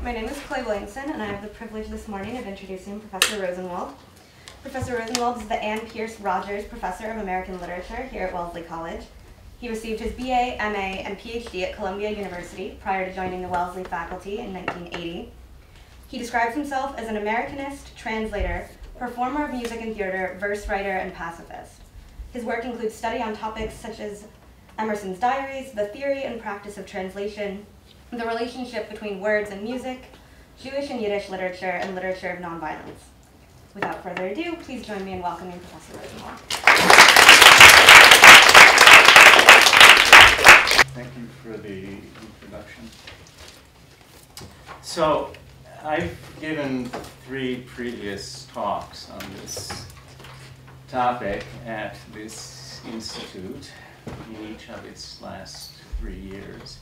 My name is Korbel, and I have the privilege this morning of introducing Professor Rosenwald. Professor Rosenwald is the Ann Pierce Rogers Professor of American Literature here at Wellesley College. He received his BA, MA, and PhD at Columbia University prior to joining the Wellesley faculty in 1980. He describes himself as an Americanist, translator, performer of music and theater, verse writer, and pacifist. His work includes study on topics such as Emerson's diaries, the theory and practice of translation, the relationship between words and music, Jewish and Yiddish literature, and literature of nonviolence. Without further ado, please join me in welcoming Professor Rosenwald. Thank you for the introduction. So, I've given 3 previous talks on this topic at this institute in each of its last 3 years.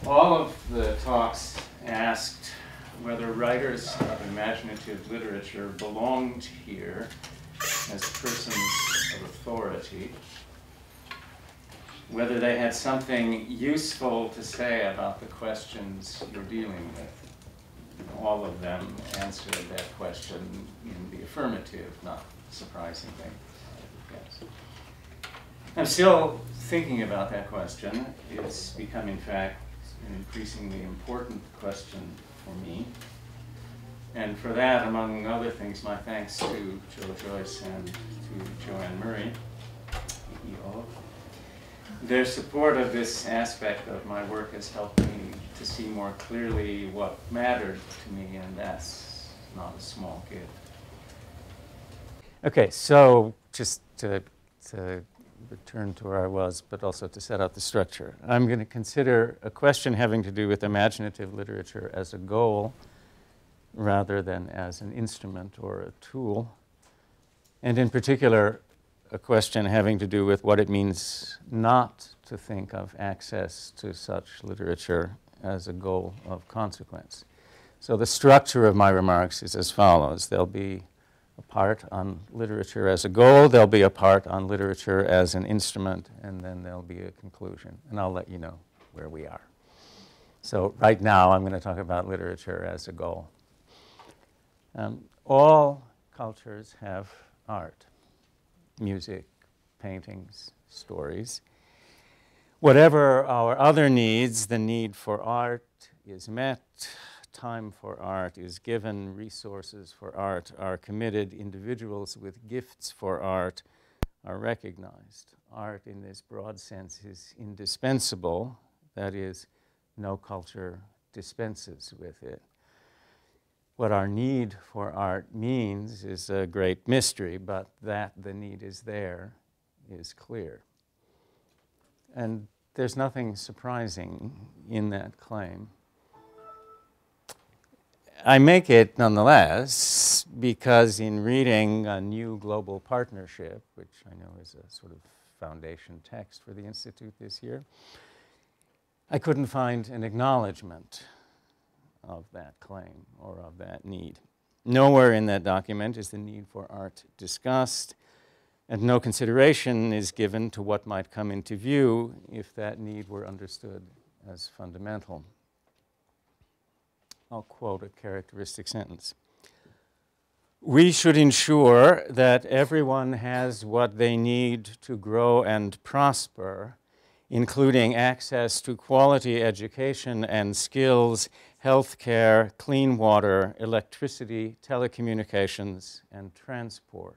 All of the talks asked whether writers of imaginative literature belonged here as persons of authority, whether they had something useful to say about the questions you're dealing with. All of them answered that question in the affirmative, not surprisingly, I guess. I'm still thinking about that question. It's become, in fact, an increasingly important question for me. And for that, among other things, my thanks to Joe Joyce and to Joanne Murray, EO. Their support of this aspect of my work has helped me to see more clearly what mattered to me, and that's not a small gift. Okay, so just to return to where I was, but also to set out the structure. I'm going to consider a question having to do with imaginative literature as a goal rather than as an instrument or a tool, and in particular, a question having to do with what it means not to think of access to such literature as a goal of consequence. So the structure of my remarks is as follows. There'll be a part on literature as a goal, there'll be a part on literature as an instrument, and then there'll be a conclusion. And I'll let you know where we are. So right now, I'm going to talk about literature as a goal. All cultures have art, music, paintings, stories. Whatever our other needs, the need for art is met, time for art is given, resources for art are committed, individuals with gifts for art are recognized. Art in this broad sense is indispensable, that is, no culture dispenses with it. What our need for art means is a great mystery, but that the need is there is clear. And there's nothing surprising in that claim. I make it nonetheless because in reading A New Global Partnership, which I know is a sort of foundation text for the Institute this year, I couldn't find an acknowledgement of that claim or of that need. Nowhere in that document is the need for art discussed, and no consideration is given to what might come into view if that need were understood as fundamental. I'll quote a characteristic sentence. We should ensure that everyone has what they need to grow and prosper, including access to quality education and skills, health care, clean water, electricity, telecommunications, and transport.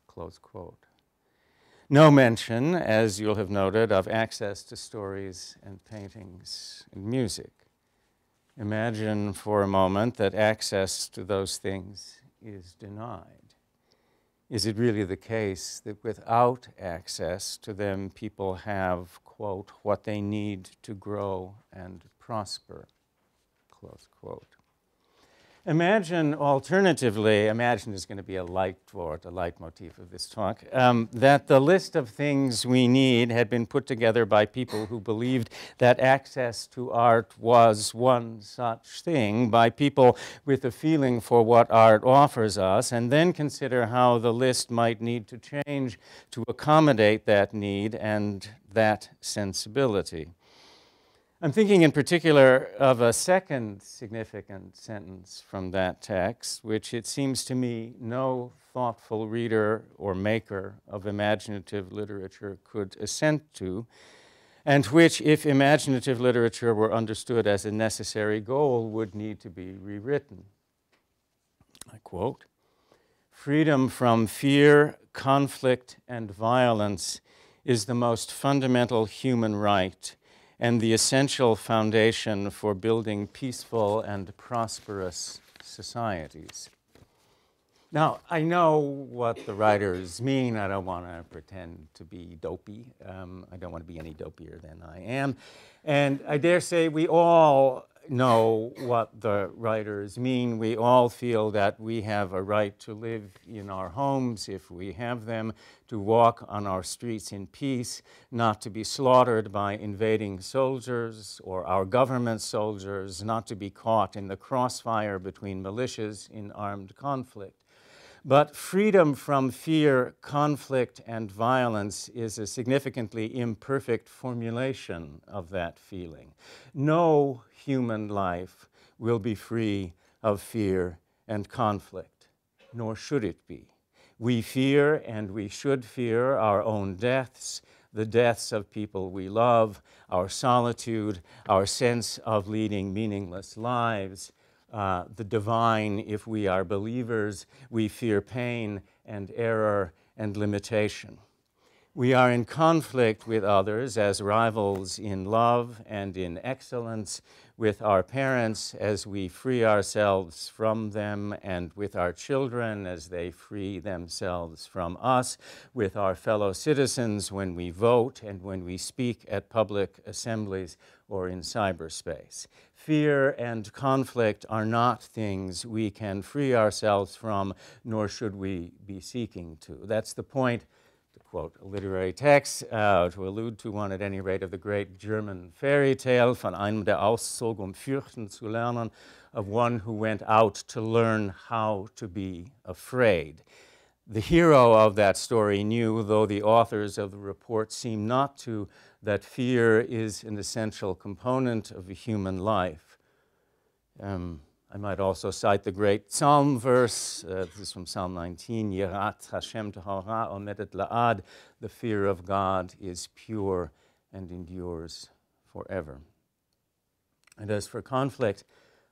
Close quote. No mention, as you'll have noted, of access to stories and paintings and music. Imagine for a moment that access to those things is denied. Is it really the case that without access to them, people have, quote, what they need to grow and prosper, close quote? Imagine, alternatively, imagine is going to be a leitmotif of this talk, that the list of things we need had been put together by people who believed that access to art was one such thing, by people with a feeling for what art offers us, and then consider how the list might need to change to accommodate that need and that sensibility. I'm thinking in particular of a second significant sentence from that text, which it seems to me no thoughtful reader or maker of imaginative literature could assent to, and which, if imaginative literature were understood as a necessary goal, would need to be rewritten. I quote, "Freedom from fear, conflict, and violence is the most fundamental human right and the essential foundation for building peaceful and prosperous societies." Now, I know what the writers mean. I don't want to pretend to be dopey. I don't want to be any dopier than I am. And I dare say we all know what the writers mean. We all feel that we have a right to live in our homes, if we have them, to walk on our streets in peace, not to be slaughtered by invading soldiers or our government soldiers, not to be caught in the crossfire between militias in armed conflict. But freedom from fear, conflict, and violence is a significantly imperfect formulation of that feeling. No human life will be free of fear and conflict, nor should it be. We fear, and we should fear, our own deaths, the deaths of people we love, our solitude, our sense of leading meaningless lives, the divine if we are believers. We fear pain and error and limitation. We are in conflict with others as rivals in love and in excellence, with our parents as we free ourselves from them, and with our children as they free themselves from us, with our fellow citizens when we vote and when we speak at public assemblies or in cyberspace. Fear and conflict are not things we can free ourselves from, nor should we be seeking to. That's the point, to quote a literary text, to allude to one at any rate, of the great German fairy tale, von einem der auszog, fürchten zu lernen, of one who went out to learn how to be afraid. The hero of that story knew, though the authors of the report seem not to, that fear is an essential component of a human life. I might also cite the great Psalm verse, this is from Psalm 19, Yirat Hashem Tahara Omedet La'ad, the fear of God is pure and endures forever. And as for conflict,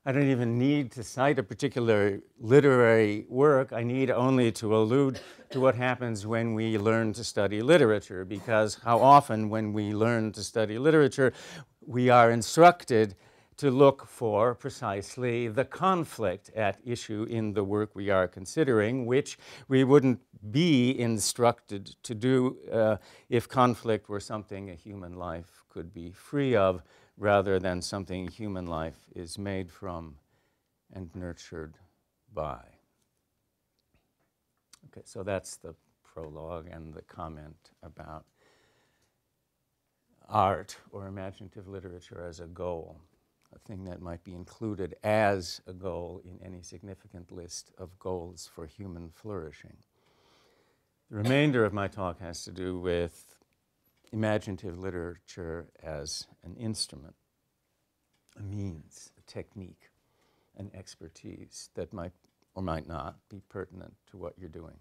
I don't even need to cite a particular literary work. I need only to allude to what happens when we learn to study literature, because how often when we learn to study literature, we are instructed to look for precisely the conflict at issue in the work we are considering, which we wouldn't be instructed to do if conflict were something a human life could be free of, rather than something human life is made from and nurtured by. Okay, so that's the prologue and the comment about art or imaginative literature as a goal, a thing that might be included as a goal in any significant list of goals for human flourishing. The remainder of my talk has to do with imaginative literature as an instrument, a means, a technique, an expertise that might or might not be pertinent to what you're doing.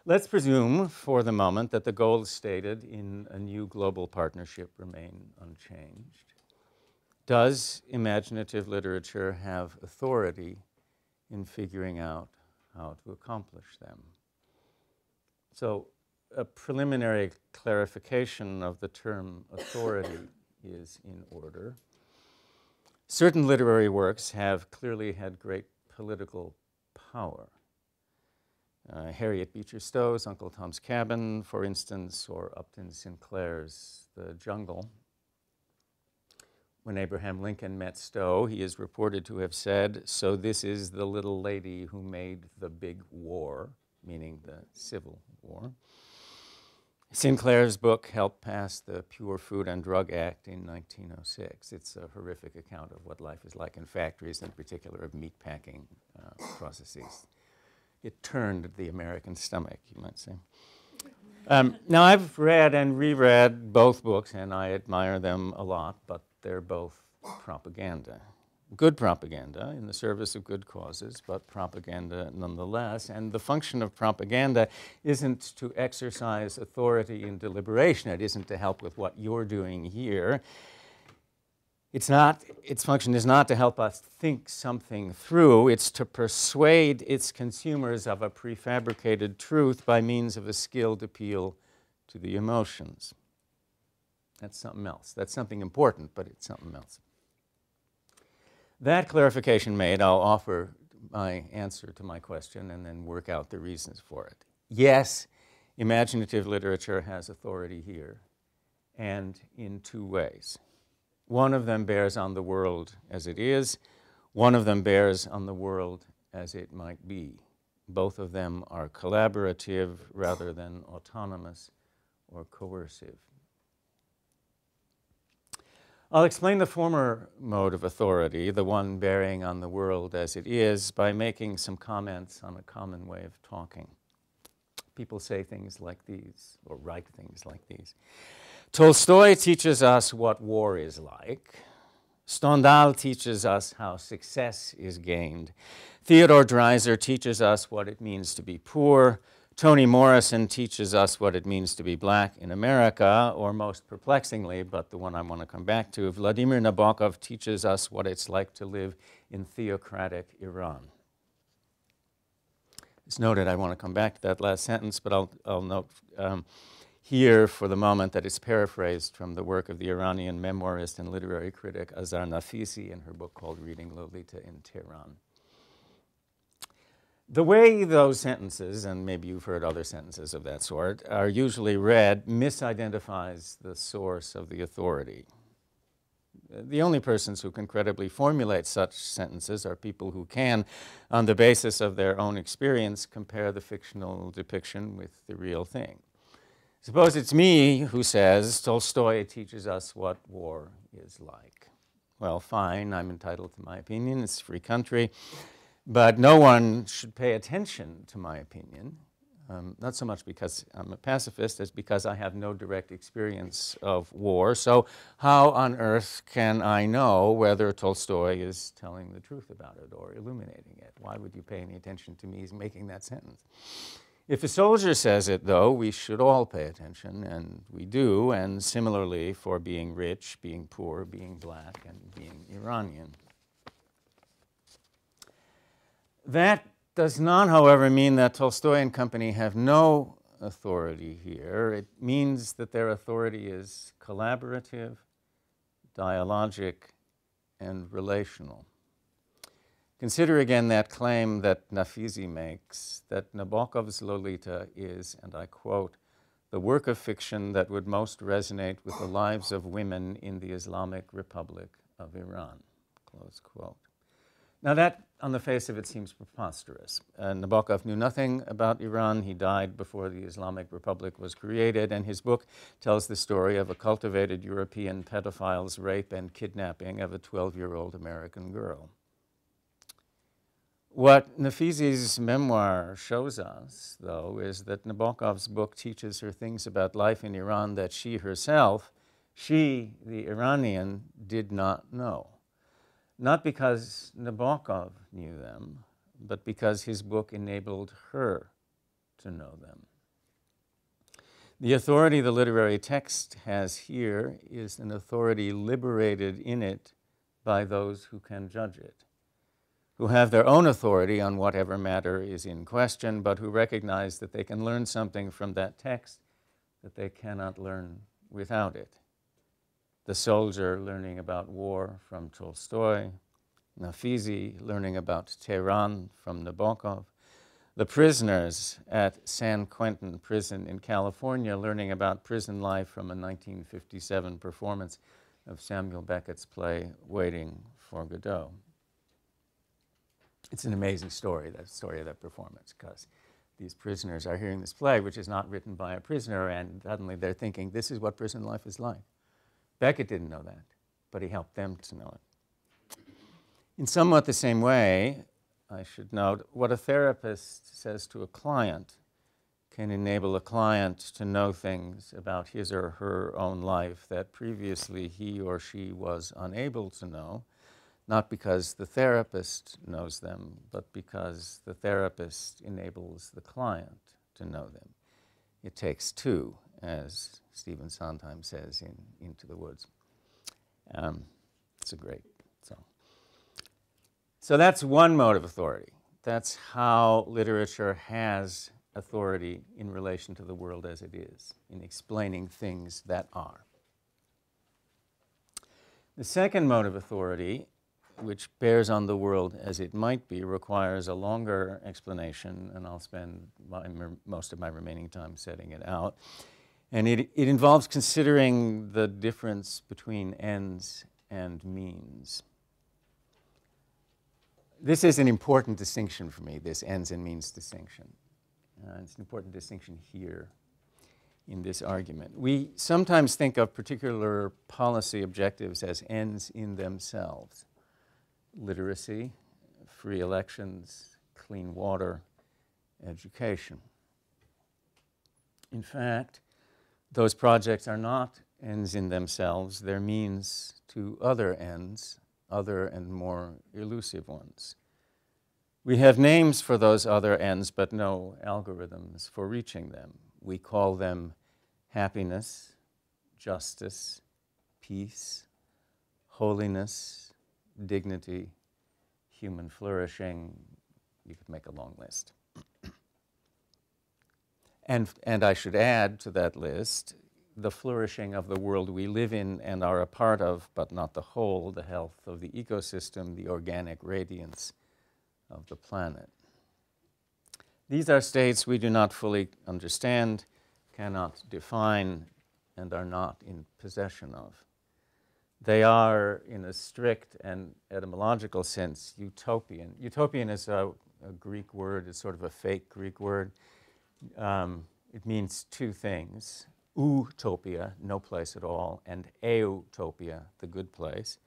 Let's presume for the moment that the goals stated in a new global partnership remain unchanged. Does imaginative literature have authority in figuring out how to accomplish them? So, a preliminary clarification of the term authority is in order. Certain literary works have clearly had great political power. Harriet Beecher Stowe's Uncle Tom's Cabin, for instance, or Upton Sinclair's The Jungle. When Abraham Lincoln met Stowe, he is reported to have said, "So this is the little lady who made the big war," meaning the Civil War. Sinclair's book helped pass the Pure Food and Drug Act in 1906. It's a horrific account of what life is like in factories, in particular of meatpacking processes. It turned the American stomach, you might say. Now, I've read and reread both books, and I admire them a lot, but they're both propaganda. Good propaganda in the service of good causes, but propaganda nonetheless. And the function of propaganda isn't to exercise authority in deliberation. It isn't to help with what you're doing here. Its function is not to help us think something through. It's to persuade its consumers of a prefabricated truth by means of a skilled appeal to the emotions. That's something else. That's something important, but it's something else. That clarification made, I'll offer my answer to my question and then work out the reasons for it. Yes, imaginative literature has authority here, and in two ways. One of them bears on the world as it is. One of them bears on the world as it might be. Both of them are collaborative rather than autonomous or coercive. I'll explain the former mode of authority, the one bearing on the world as it is, by making some comments on a common way of talking. People say things like these, or write things like these. Tolstoy teaches us what war is like. Stendhal teaches us how success is gained. Theodore Dreiser teaches us what it means to be poor. Toni Morrison teaches us what it means to be black in America, or most perplexingly, but the one I want to come back to, Vladimir Nabokov teaches us what it's like to live in theocratic Iran. It's noted, I want to come back to that last sentence, but I'll note here for the moment that it's paraphrased from the work of the Iranian memoirist and literary critic Azar Nafisi in her book called Reading Lolita in Tehran. The way those sentences, and maybe you've heard other sentences of that sort, are usually read misidentifies the source of the authority. The only persons who can credibly formulate such sentences are people who can, on the basis of their own experience, compare the fictional depiction with the real thing. Suppose it's me who says Tolstoy teaches us what war is like. Well, fine, I'm entitled to my opinion, it's a free country. But no one should pay attention to my opinion, not so much because I'm a pacifist as because I have no direct experience of war. So how on earth can I know whether Tolstoy is telling the truth about it or illuminating it? Why would you pay any attention to me making that sentence? If a soldier says it, though, we should all pay attention, and we do, and similarly for being rich, being poor, being black, and being Iranian. That does not, however, mean that Tolstoy and company have no authority here. It means that their authority is collaborative, dialogic, and relational. Consider again that claim that Nafisi makes, that Nabokov's Lolita is, and I quote, the work of fiction that would most resonate with the lives of women in the Islamic Republic of Iran, close quote. Now that, on the face of it, seems preposterous. Nabokov knew nothing about Iran. He died before the Islamic Republic was created, and his book tells the story of a cultivated European pedophile's rape and kidnapping of a 12-year-old American girl. What Nafisi's memoir shows us, though, is that Nabokov's book teaches her things about life in Iran that she herself, she, the Iranian, did not know. Not because Nabokov knew them, but because his book enabled her to know them. The authority the literary text has here is an authority liberated in it by those who can judge it, who have their own authority on whatever matter is in question, but who recognize that they can learn something from that text that they cannot learn without it. The soldier learning about war from Tolstoy, Nafisi learning about Tehran from Nabokov, the prisoners at San Quentin prison in California learning about prison life from a 1957 performance of Samuel Beckett's play Waiting for Godot. It's an amazing story, that story of that performance, because these prisoners are hearing this play, which is not written by a prisoner, and suddenly they're thinking, this is what prison life is like. Beckett didn't know that, but he helped them to know it. In somewhat the same way, I should note, what a therapist says to a client can enable a client to know things about his or her own life that previously he or she was unable to know, not because the therapist knows them, but because the therapist enables the client to know them. It takes two, as Stephen Sondheim says in Into the Woods. It's a great song. So that's one mode of authority. That's how literature has authority in relation to the world as it is, in explaining things that are. The second mode of authority, which bears on the world as it might be, requires a longer explanation, and I'll spend most of my remaining time setting it out. And it involves considering the difference between ends and means. This is an important distinction for me, this ends and means distinction. It's an important distinction here in this argument. We sometimes think of particular policy objectives as ends in themselves. Literacy, free elections, clean water, education. In fact, those projects are not ends in themselves, they're means to other ends, other and more elusive ones. We have names for those other ends, but no algorithms for reaching them. We call them happiness, justice, peace, holiness, dignity, human flourishing. You could make a long list. And I should add to that list the flourishing of the world we live in and are a part of, but not the whole, the health of the ecosystem, the organic radiance of the planet. These are states we do not fully understand, cannot define, and are not in possession of. They are, in a strict and etymological sense, utopian. Utopian is a Greek word, it's sort of a fake Greek word. It means two things: utopia, no place at all, and eutopia, the good place.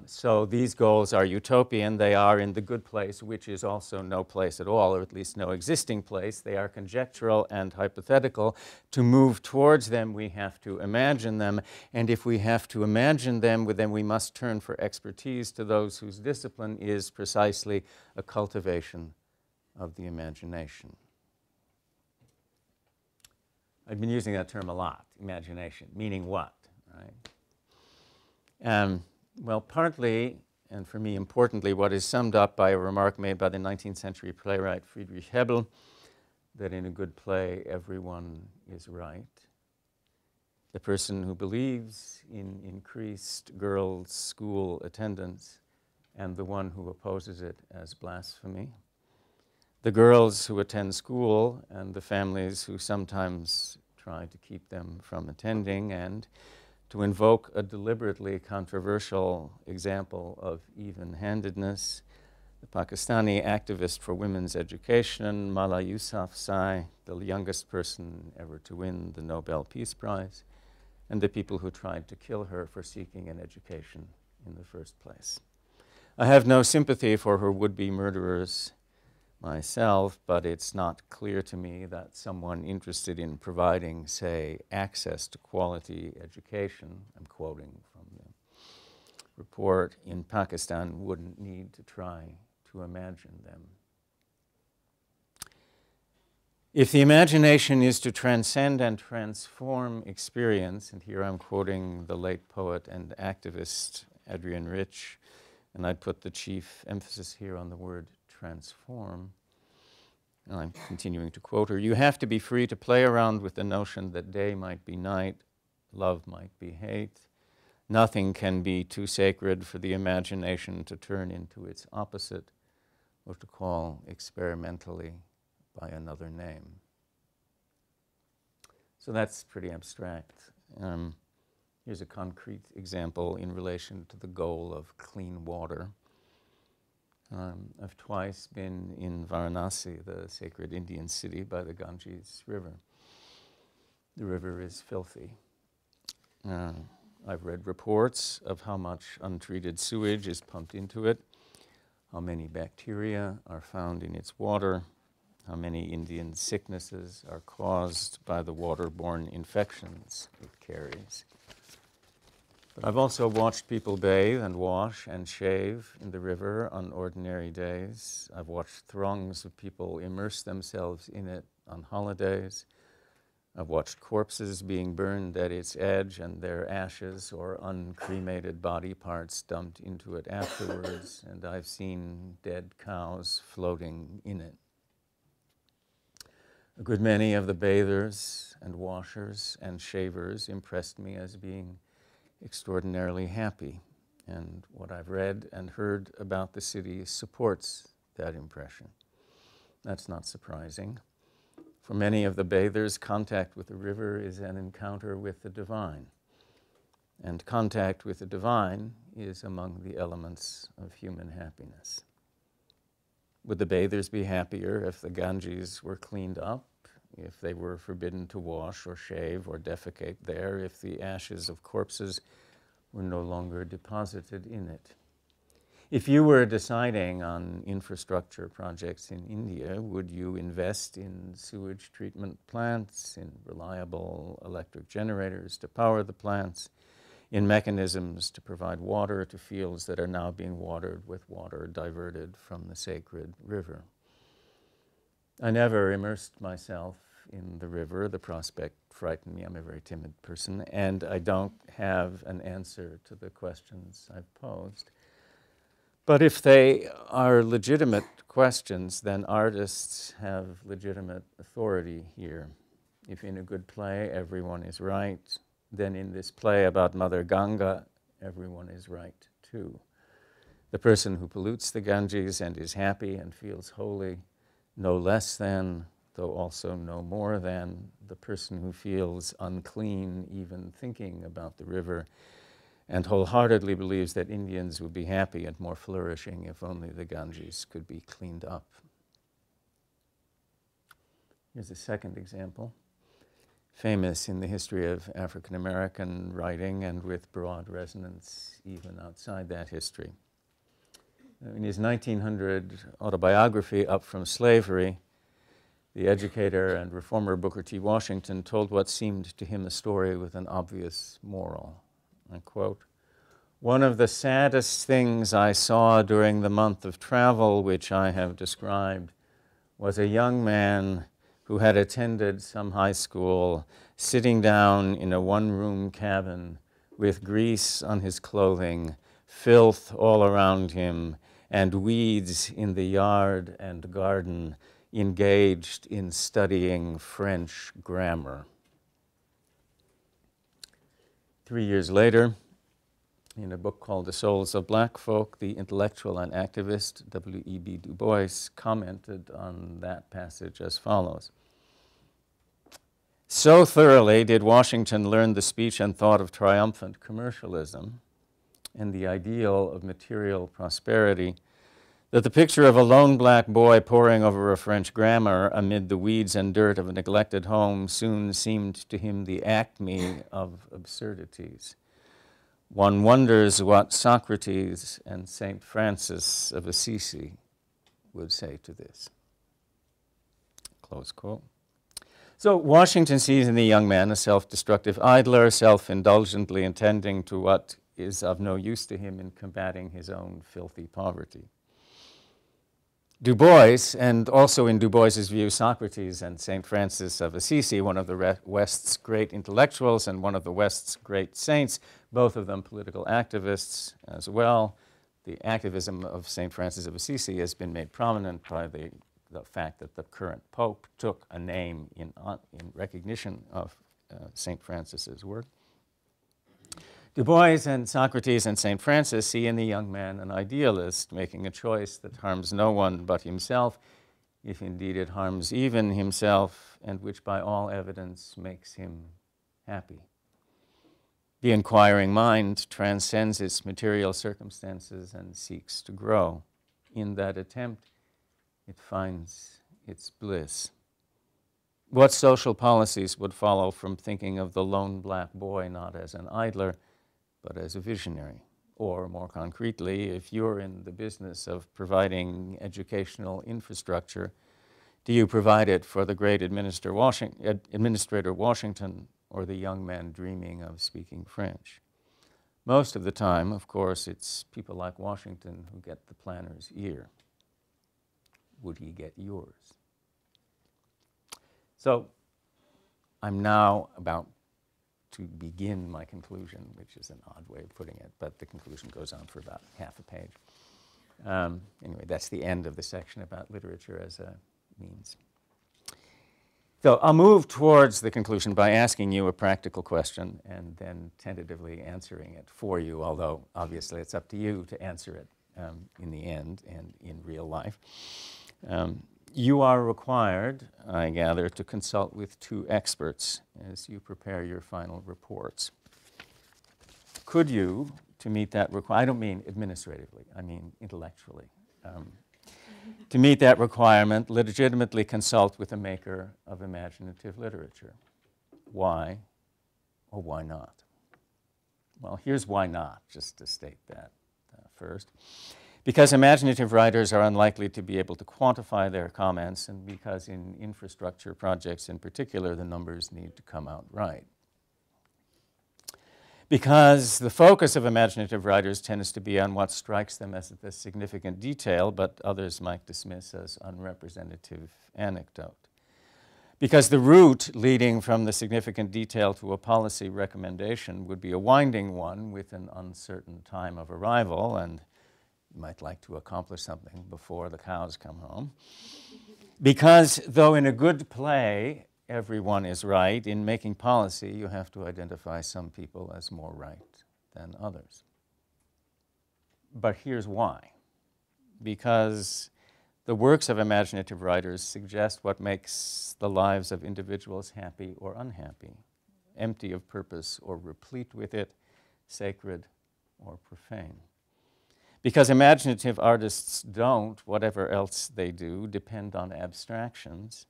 So these goals are utopian. They are in the good place, which is also no place at all, or at least no existing place. They are conjectural and hypothetical. To move towards them, we have to imagine them. And if we have to imagine them, then we must turn for expertise to those whose discipline is precisely a cultivation of the imagination. I've been using that term a lot, imagination, meaning what, right? Well, partly, and for me importantly, what is summed up by a remark made by the 19th century playwright Friedrich Hebel, that in a good play, everyone is right. The person who believes in increased girls' school attendance and the one who opposes it as blasphemy. The girls who attend school and the families who sometimes try to keep them from attending, and to invoke a deliberately controversial example of even-handedness, the Pakistani activist for women's education, Mala Yousafzai, the youngest person ever to win the Nobel Peace Prize, and the people who tried to kill her for seeking an education in the first place. I have no sympathy for her would-be murderers myself, but it's not clear to me that someone interested in providing, say, access to quality education, I'm quoting from the report, in Pakistan wouldn't need to try to imagine them. If the imagination is to transcend and transform experience, and here I'm quoting the late poet and activist Adrienne Rich, and I'd put the chief emphasis here on the word transform. I'm continuing to quote her. You have to be free to play around with the notion that day might be night, love might be hate. Nothing can be too sacred for the imagination to turn into its opposite or to call experimentally by another name. So that's pretty abstract. Here's a concrete example in relation to the goal of clean water. I've twice been in Varanasi, the sacred Indian city by the Ganges River. The river is filthy. I've read reports of how much untreated sewage is pumped into it, how many bacteria are found in its water, how many Indian sicknesses are caused by the waterborne infections it carries. But I've also watched people bathe and wash and shave in the river on ordinary days. I've watched throngs of people immerse themselves in it on holidays. I've watched corpses being burned at its edge and their ashes or uncremated body parts dumped into it afterwards, and I've seen dead cows floating in it. A good many of the bathers and washers and shavers impressed me as being extraordinarily happy, and what I've read and heard about the city supports that impression. That's not surprising. For many of the bathers, contact with the river is an encounter with the divine, and contact with the divine is among the elements of human happiness. Would the bathers be happier if the Ganges were cleaned up, if they were forbidden to wash or shave or defecate there, if the ashes of corpses were no longer deposited in it? If you were deciding on infrastructure projects in India, would you invest in sewage treatment plants, in reliable electric generators to power the plants, in mechanisms to provide water to fields that are now being watered with water diverted from the sacred river? I never immersed myself in the river. The prospect frightened me. I'm a very timid person, and I don't have an answer to the questions I've posed. But if they are legitimate questions, then artists have legitimate authority here. If in a good play everyone is right, then in this play about Mother Ganga, everyone is right too. The person who pollutes the Ganges and is happy and feels holy, no less than, though also no more than, the person who feels unclean even thinking about the river, and wholeheartedly believes that Indians would be happy and more flourishing if only the Ganges could be cleaned up. Here's a second example, famous in the history of African American writing and with broad resonance even outside that history. In his 1900 autobiography, Up From Slavery, the educator and reformer Booker T. Washington told what seemed to him a story with an obvious moral. I quote, "One of the saddest things I saw during the month of travel which I have described was a young man who had attended some high school sitting down in a one-room cabin with grease on his clothing, filth all around him, and weeds in the yard and garden, engaged in studying French grammar." 3 years later, in a book called The Souls of Black Folk, the intellectual and activist W.E.B. Du Bois commented on that passage as follows. "So thoroughly did Washington learn the speech and thought of triumphant commercialism and the ideal of material prosperity that the picture of a lone black boy poring over a French grammar amid the weeds and dirt of a neglected home soon seemed to him the acme of absurdities. One wonders what Socrates and St. Francis of Assisi would say to this." Close quote. So Washington sees in the young man a self-destructive idler, self-indulgently attending to what is of no use to him in combating his own filthy poverty. Du Bois, and also in Du Bois's view, Socrates and St. Francis of Assisi, one of the West's great intellectuals and one of the West's great saints, both of them political activists as well. The activism of St. Francis of Assisi has been made prominent by the fact that the current Pope took a name in recognition of St. Francis's work. Du Bois and Socrates and St. Francis see in the young man an idealist making a choice that harms no one but himself, if indeed it harms even himself, and which by all evidence makes him happy. The inquiring mind transcends its material circumstances and seeks to grow. In that attempt, it finds its bliss. What social policies would follow from thinking of the lone black boy not as an idler, but as a visionary? Or more concretely, if you're in the business of providing educational infrastructure, Do you provide it for the great Administrator Washington or the young man dreaming of speaking French? Most of the time, of course, it's people like Washington who get the planner's ear. Would he get yours? So I'm now about to begin my conclusion, which is an odd way of putting it, but the conclusion goes on for about half a page. Anyway, that's the end of the section about literature as a means. So I'll move towards the conclusion by asking you a practical question and then tentatively answering it for you, although obviously it's up to you to answer it in the end and in real life. You are required, I gather, to consult with 2 experts as you prepare your final reports. Could you, to meet that requirement, I don't mean administratively, I mean intellectually, to meet that requirement, legitimately consult with a maker of imaginative literature? Why or why not? Well, here's why not, just to state that first. Because imaginative writers are unlikely to be able to quantify their comments, and because in infrastructure projects in particular, the numbers need to come out right. Because the focus of imaginative writers tends to be on what strikes them as the significant detail, but others might dismiss as unrepresentative anecdote. Because the route leading from the significant detail to a policy recommendation would be a winding one with an uncertain time of arrival, and you might like to accomplish something before the cows come home. Because though in a good play, everyone is right, in making policy, you have to identify some people as more right than others. But here's why. Because the works of imaginative writers suggest what makes the lives of individuals happy or unhappy, empty of purpose or replete with it, sacred or profane. Because imaginative artists don't, whatever else they do, depend on abstractions.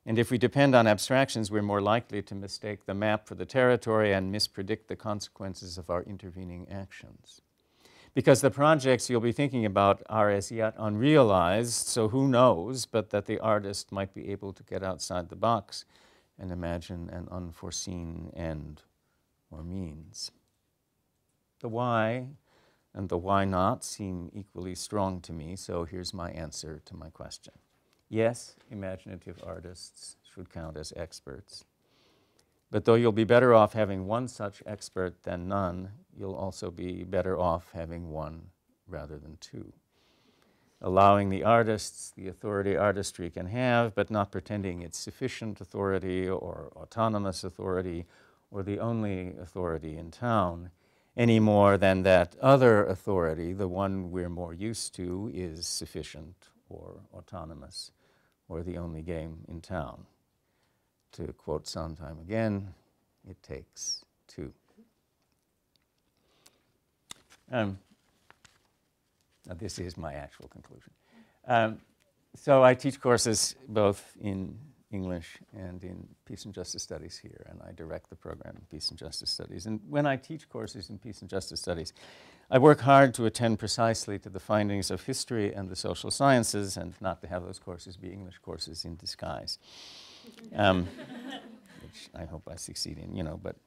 And if we depend on abstractions, we're more likely to mistake the map for the territory and mispredict the consequences of our intervening actions. Because the projects you'll be thinking about are as yet unrealized, so who knows but that the artist might be able to get outside the box and imagine an unforeseen end or means. The why and the why not seem equally strong to me, so here's my answer to my question. Yes, imaginative artists should count as experts. But though you'll be better off having one such expert than none, you'll also be better off having one rather than 2. Allowing the artists the authority artistry can have, but not pretending it's sufficient authority or autonomous authority or the only authority in town, any more than that other authority, the one we're more used to, is sufficient or autonomous or the only game in town. To quote Sondheim again, it takes 2. Now this is my actual conclusion. So I teach courses both in English and in Peace and Justice Studies here, and I direct the program in Peace and Justice Studies. And when I teach courses in Peace and Justice Studies, I work hard to attend precisely to the findings of history and the social sciences, and not to have those courses be English courses in disguise, which I hope I succeed in, but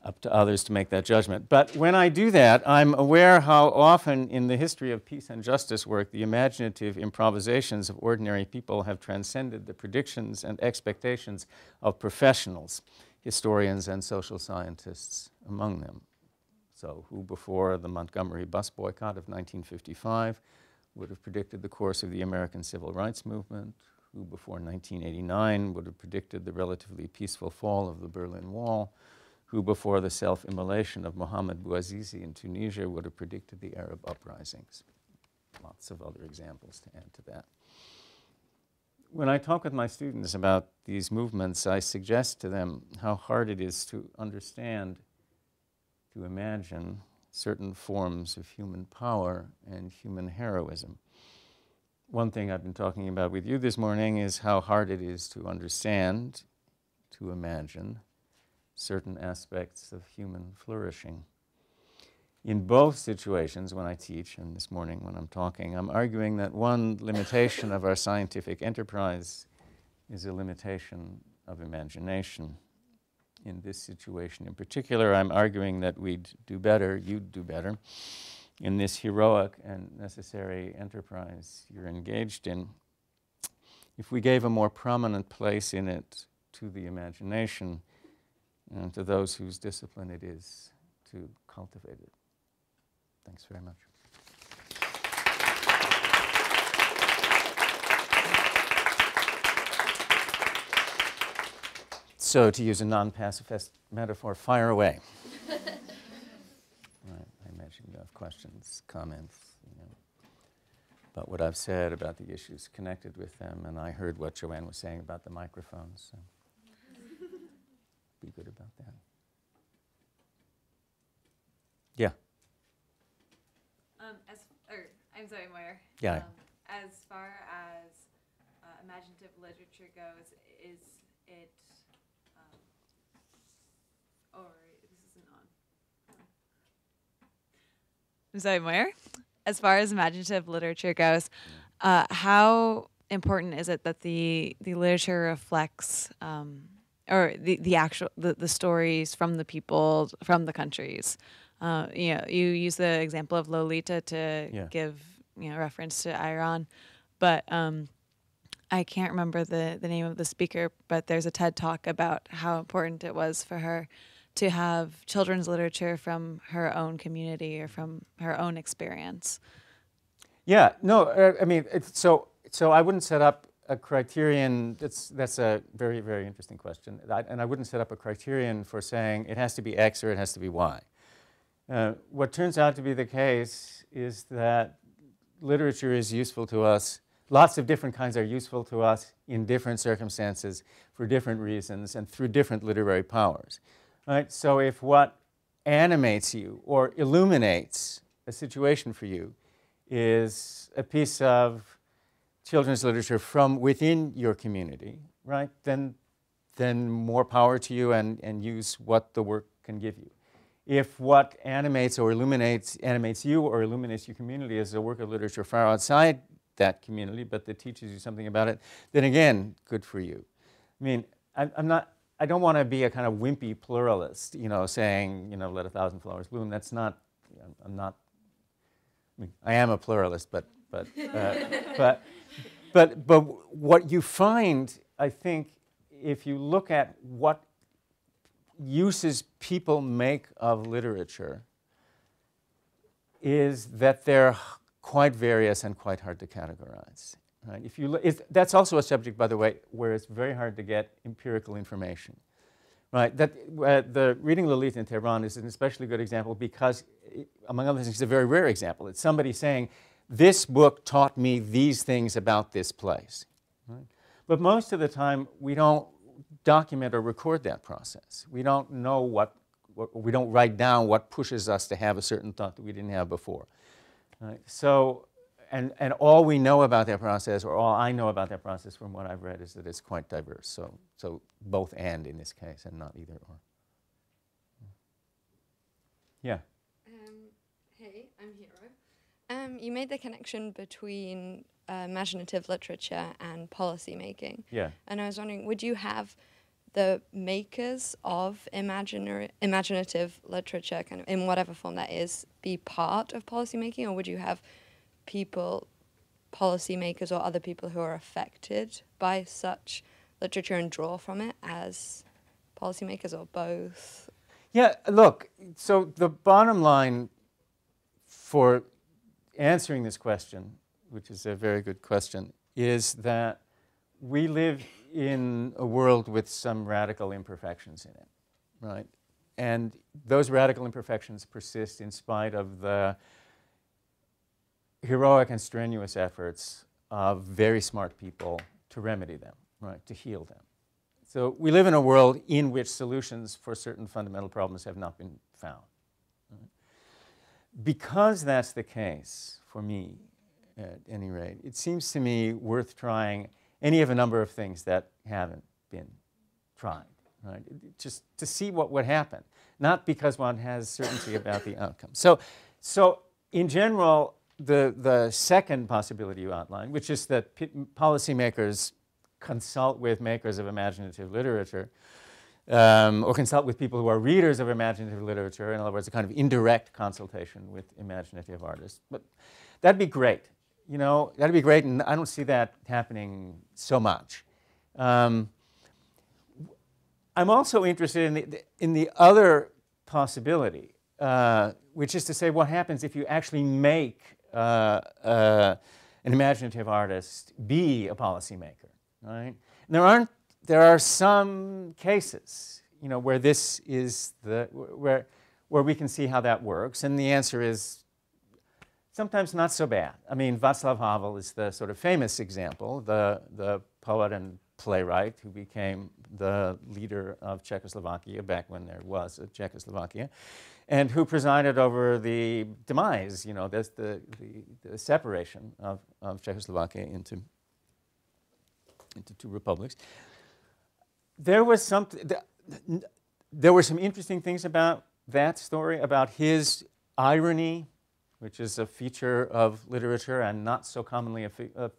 up to others to make that judgment. But when I do that, I'm aware how often in the history of peace and justice work, the imaginative improvisations of ordinary people have transcended the predictions and expectations of professionals, historians and social scientists among them. So who before the Montgomery bus boycott of 1955 would have predicted the course of the American Civil Rights Movement? Who before 1989 would have predicted the relatively peaceful fall of the Berlin Wall? Who before the self-immolation of Mohamed Bouazizi in Tunisia would have predicted the Arab uprisings? Lots of other examples to add to that. When I talk with my students about these movements, I suggest to them how hard it is to understand, to imagine certain forms of human power and human heroism. One thing I've been talking about with you this morning is how hard it is to understand, to imagine certain aspects of human flourishing. in both situations, when I teach and this morning when I'm talking, I'm arguing that one limitation of our scientific enterprise is a limitation of imagination. In this situation in particular, I'm arguing that we'd do better, you'd do better, in this heroic and necessary enterprise you're engaged in, if we gave a more prominent place in it to the imagination and to those whose discipline it is to cultivate it. Thanks very much. So, to use a non-pacifist metaphor, fire away. Right, I imagine you have questions, comments, about what I've said, about the issues connected with them, and I heard what Joanne was saying about the microphones, so be good about that. Yeah. I'm sorry, Moyer. Yeah. As far as imaginative literature goes, is it, or this isn't on. I'm sorry, Moyer. As far as imaginative literature goes, how important is it that the literature reflects, or the stories from the people, from the countries? You use the example of Lolita to give reference to Iran, but I can't remember the name of the speaker, but there's a TED Talk about how important it was for her to have children's literature from her own community or from her own experience. Yeah, no, I mean, so I wouldn't set up a criterion. That's a very, very interesting question, and I wouldn't set up a criterion for saying it has to be X or it has to be Y. What turns out to be the case is that literature is useful to us. Lots of different kinds are useful to us in different circumstances for different reasons and through different literary powers. Right? So if what animates you or illuminates a situation for you is a piece of children's literature from within your community, right, then more power to you and use what the work can give you. If what animates or animates you or illuminates your community is a work of literature far outside that community, but that teaches you something about it, then again, good for you. I mean, I don't want to be a kind of wimpy pluralist, saying, let 1,000 flowers bloom. That's not, I'm not, I am a pluralist, but what you find, I think, if you look at what uses people make of literature, is that they're quite various and quite hard to categorize. Right? That's also a subject, by the way, where it's very hard to get empirical information. Right? The reading Lolita in Tehran is an especially good example because, among other things, it's a very rare example. It's somebody saying, this book taught me these things about this place. Right? But most of the time, we don't document or record that process. We don't know we don't write down what pushes us to have a certain thought that we didn't have before. Right? So, and all we know about that process, or all I know about that process from what I've read, is that it's quite diverse. So both and in this case, and not either or. Yeah. Hey, I'm Hero. You made the connection between imaginative literature and policy making. Yeah. And I was wondering, would you have the makers of imaginative literature, kind of in whatever form that is, be part of policy making, or would you have people, policymakers or other people who are affected by such literature and draw from it as policymakers, or both? Yeah, look, so the bottom line for answering this question, which is a very good question, is that we live in a world with some radical imperfections in it, right? And those radical imperfections persist in spite of the heroic and strenuous efforts of very smart people to remedy them, right, to heal them. So we live in a world in which solutions for certain fundamental problems have not been found. Right? Because that's the case, for me, at any rate, it seems to me worth trying any of a number of things that haven't been tried, right? Just to see what would happen. not because one has certainty about the outcome. So in general, the second possibility you outlined, which is that policymakers consult with makers of imaginative literature, or consult with people who are readers of imaginative literature, in other words, a kind of indirect consultation with imaginative artists. But that'd be great. You know, that'd be great, and I don't see that happening so much. I'm also interested in the other possibility, which is to say, what happens if you actually make an imaginative artist be a policymaker, right? And there are some cases, you know, where this is where we can see how that works, and the answer is sometimes not so bad. I mean, Václav Havel is the sort of famous example, the poet and playwright who became the leader of Czechoslovakia back when there was a Czechoslovakia, and who presided over the demise, you know, the separation of Czechoslovakia into two republics. There were some interesting things about that story, about his irony, which is a feature of literature and not so commonly a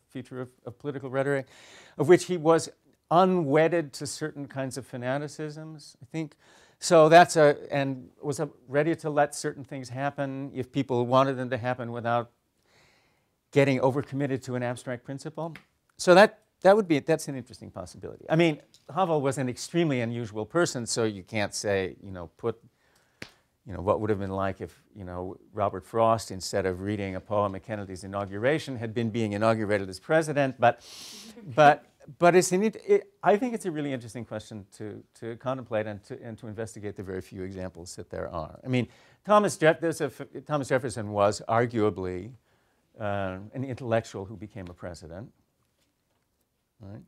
feature of political rhetoric, of which he was unwedded to certain kinds of fanaticisms, I think. So and was ready to let certain things happen if people wanted them to happen without getting overcommitted to an abstract principle. So that's an interesting possibility. I mean, Havel was an extremely unusual person, so you can't say, you know, what would have been like if, you know, Robert Frost, instead of reading a poem at Kennedy's inauguration, had been being inaugurated as president. But I think it's a really interesting question to contemplate and to investigate the very few examples that there are. I mean, Thomas Jefferson was arguably an intellectual who became a president, right?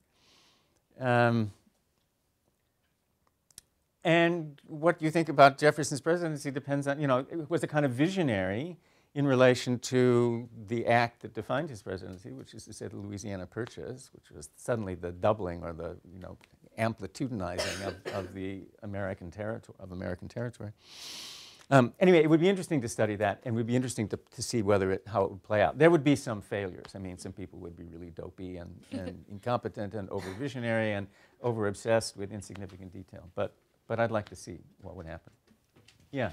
And what you think about Jefferson's presidency depends on, you know, it was a kind of visionary in relation to the act that defined his presidency, which is to say the Louisiana Purchase, which was suddenly the doubling or the, you know, amplitudinizing of the American territory. Anyway, it would be interesting to study that, and it would be interesting to see how it would play out. There would be some failures. I mean, some people would be really dopey and incompetent and over-visionary and over-obsessed with insignificant detail. But I'd like to see what would happen. Yeah.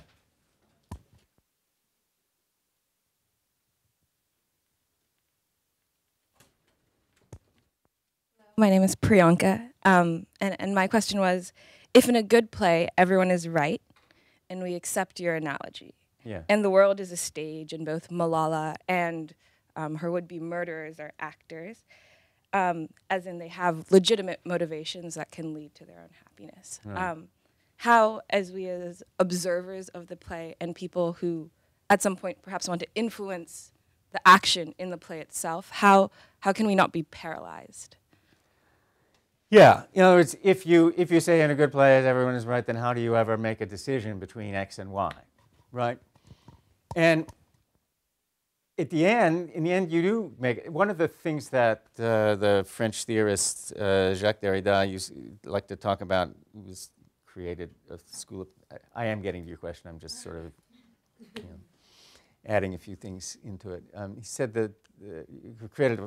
My name is Priyanka, and my question was, if in a good play everyone is right, and we accept your analogy, yeah, and the world is a stage, and both Malala and her would-be murderers are actors, as in they have legitimate motivations that can lead to their own happiness. Right. How, as observers of the play and people who at some point perhaps want to influence the action in the play itself, how can we not be paralyzed? Yeah, in other words, if you say in a good play everyone is right, then how do you ever make a decision between X and Y, right? And in the end, you do make it. One of the things that the French theorist Jacques Derrida used like to talk about was created a school of. I am getting to your question. I'm just sort of, you know, adding a few things into it. He said that he created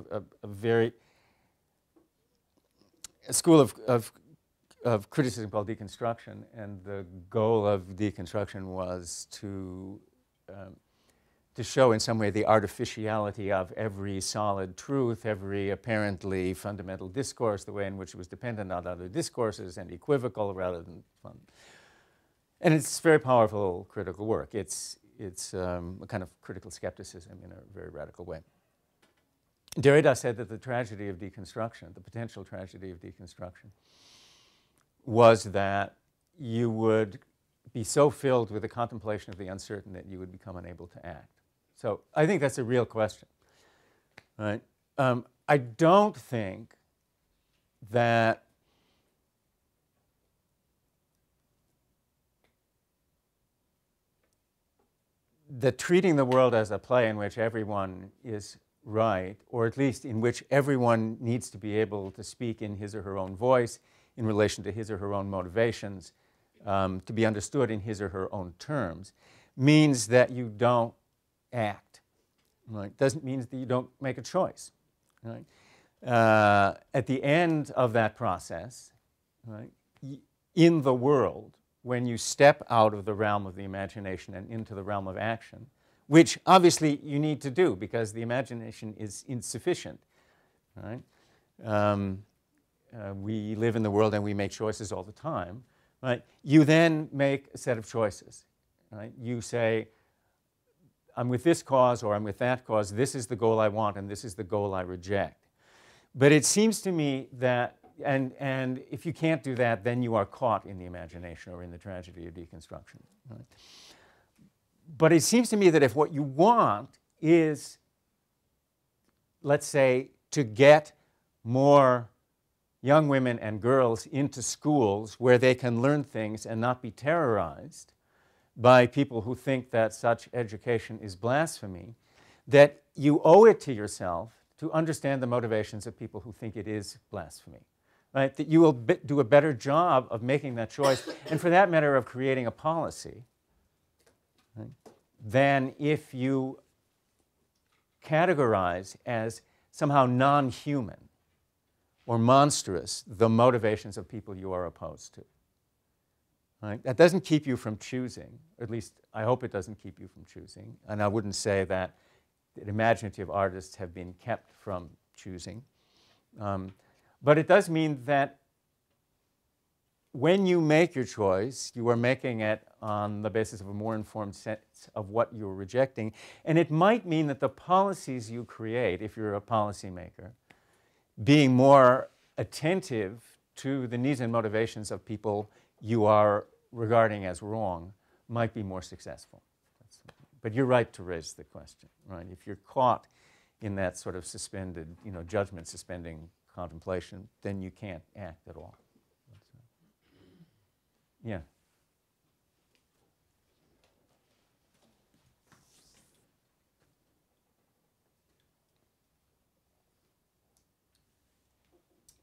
a school of criticism called deconstruction, and the goal of deconstruction was to show in some way the artificiality of every solid truth, every apparently fundamental discourse, the way in which it was dependent on other discourses and equivocal rather than fun. And it's very powerful critical work. It's a kind of critical skepticism in a very radical way. Derrida said that the tragedy of deconstruction, the potential tragedy of deconstruction, was that you would be so filled with the contemplation of the uncertain that you would become unable to act. So I think that's a real question, right? I don't think that treating the world as a play in which everyone is right, or at least in which everyone needs to be able to speak in his or her own voice in relation to his or her own motivations, to be understood in his or her own terms, means that you don't act. Right? Doesn't mean that you don't make a choice. Right? At the end of that process, right, in the world, when you step out of the realm of the imagination and into the realm of action, which obviously you need to do because the imagination is insufficient. Right? We live in the world and we make choices all the time. Right? You then make a set of choices. Right? You say, I'm with this cause or I'm with that cause. This is the goal I want and this is the goal I reject. But it seems to me that, and if you can't do that, then you are caught in the imagination or in the tragedy of deconstruction. Right? But it seems to me that if what you want is, let's say, to get more young women and girls into schools where they can learn things and not be terrorized by people who think that such education is blasphemy, that you owe it to yourself to understand the motivations of people who think it is blasphemy. Right? That you will do a better job of making that choice, and for that matter of creating a policy, right, than if you categorize as somehow non-human or monstrous the motivations of people you are opposed to. Right? That doesn't keep you from choosing, or at least I hope it doesn't keep you from choosing, and I wouldn't say that imaginative artists have been kept from choosing. But it does mean that when you make your choice, you are making it on the basis of a more informed sense of what you're rejecting. And it might mean that the policies you create, if you're a policymaker, being more attentive to the needs and motivations of people you are regarding as wrong, might be more successful. But you're right to raise the question, right? If you're caught in that sort of suspended, judgment suspending contemplation, then you can't act at all. Yeah.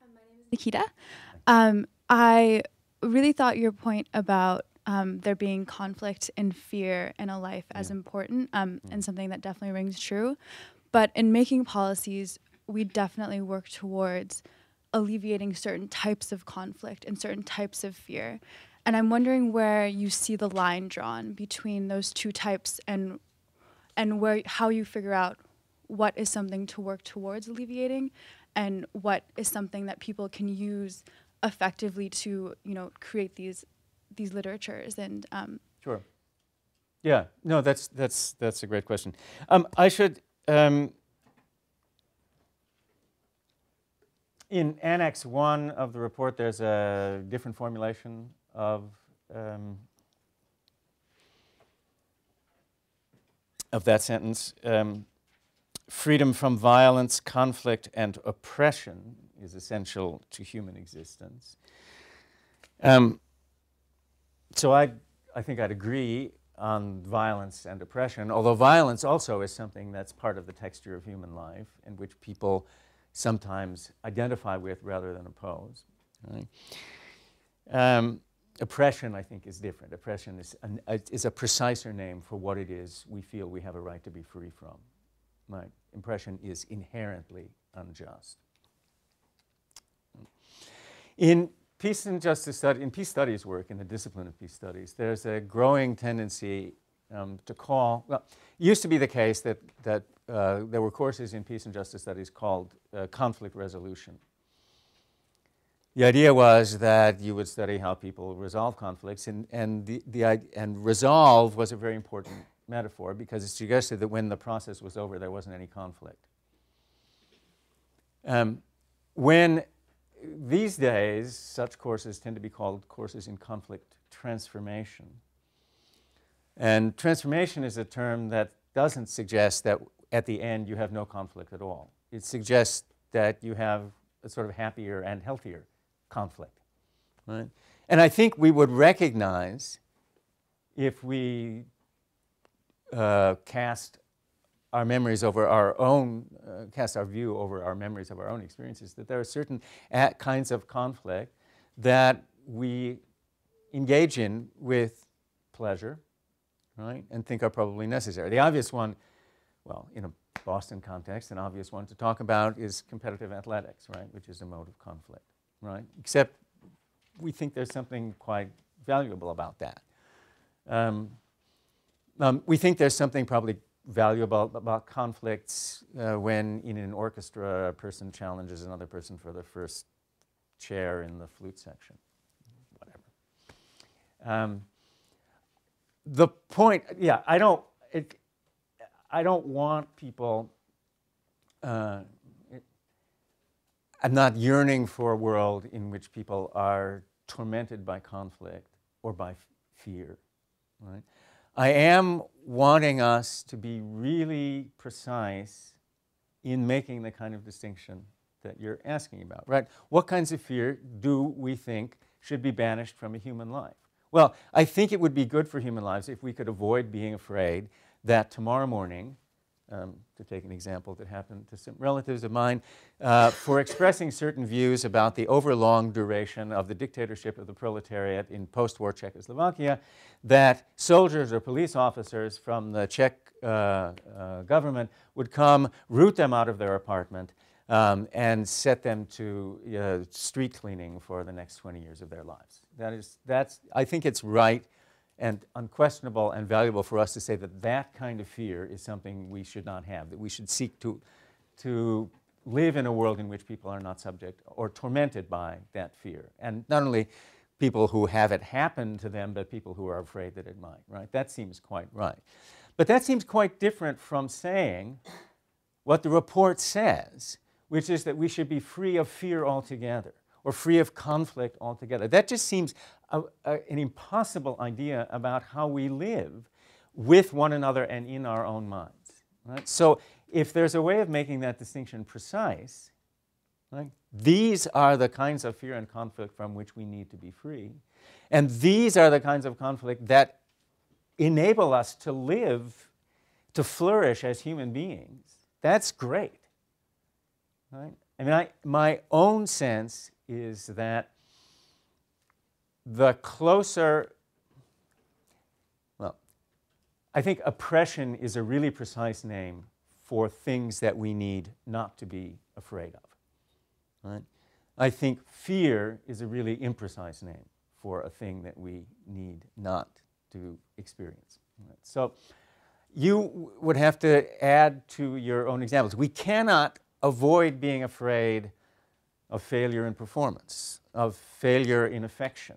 My name is Nikita. I really thought your point about there being conflict and fear in a life as important and something that definitely rings true. But in making policies, we definitely work towards alleviating certain types of conflict and certain types of fear. And I'm wondering where you see the line drawn between those two types and how you figure out what is something to work towards alleviating and what is something that people can use effectively to, create these literatures and Sure. Yeah. No, that's a great question. I should in Annex 1 of the report, there's a different formulation of that sentence. Freedom from violence, conflict, and oppression is essential to human existence. So I think I'd agree on violence and oppression, although violence also is something that's part of the texture of human life and which people sometimes identify with rather than oppose. Right? Oppression, I think, is different. Oppression is a preciser name for what it is we feel we have a right to be free from. Right? Oppression is inherently unjust. In peace and justice in peace studies work, in the discipline of peace studies, there's a growing tendency to call, well, it used to be the case that there were courses in peace and justice studies called conflict resolution. The idea was that you would study how people resolve conflicts, and resolve was a very important metaphor because it suggested that when the process was over, there wasn't any conflict. When these days, such courses tend to be called courses in conflict transformation. And transformation is a term that doesn't suggest that at the end you have no conflict at all. It suggests that you have a sort of happier and healthier conflict. Right? And I think we would recognize, if we cast our memories over our own, cast our view over our memories of our own experiences, that there are certain kinds of conflict that we engage in with pleasure, right, and think are probably necessary. The obvious one, well, in a Boston context, an obvious one to talk about is competitive athletics, right, which is a mode of conflict, right? Except we think there's something quite valuable about that. We think there's something probably valuable about conflicts when in an orchestra a person challenges another person for the first chair in the flute section, whatever. The point, yeah, I don't want people, I'm not yearning for a world in which people are tormented by conflict or by fear, right? I am wanting us to be really precise in making the kind of distinction that you're asking about, right? What kinds of fear do we think should be banished from a human life? Well, I think it would be good for human lives if we could avoid being afraid that tomorrow morning, to take an example that happened to some relatives of mine, for expressing certain views about the overlong duration of the dictatorship of the proletariat in post-war Czechoslovakia, that soldiers or police officers from the Czech government would come, root them out of their apartment, and set them to street cleaning for the next 20 years of their lives. I think it's right and unquestionable and valuable for us to say that that kind of fear is something we should not have, that we should seek to live in a world in which people are not subject or tormented by that fear. And not only people who have it happen to them, but people who are afraid that it might, right? That seems quite right. But that seems quite different from saying what the report says, which is that we should be free of fear altogether, or free of conflict altogether. That just seems an impossible idea about how we live with one another and in our own minds. Right? So if there's a way of making that distinction precise, right, these are the kinds of fear and conflict from which we need to be free. And these are the kinds of conflict that enable us to live, to flourish as human beings. That's great. Right? I mean, my own sense is that the closer, well, I think oppression is a really precise name for things that we need not to be afraid of. Right? I think fear is a really imprecise name for a thing that we need not to experience. Right? So you would have to add to your own examples. We cannot avoid being afraid of failure in performance, of failure in affection,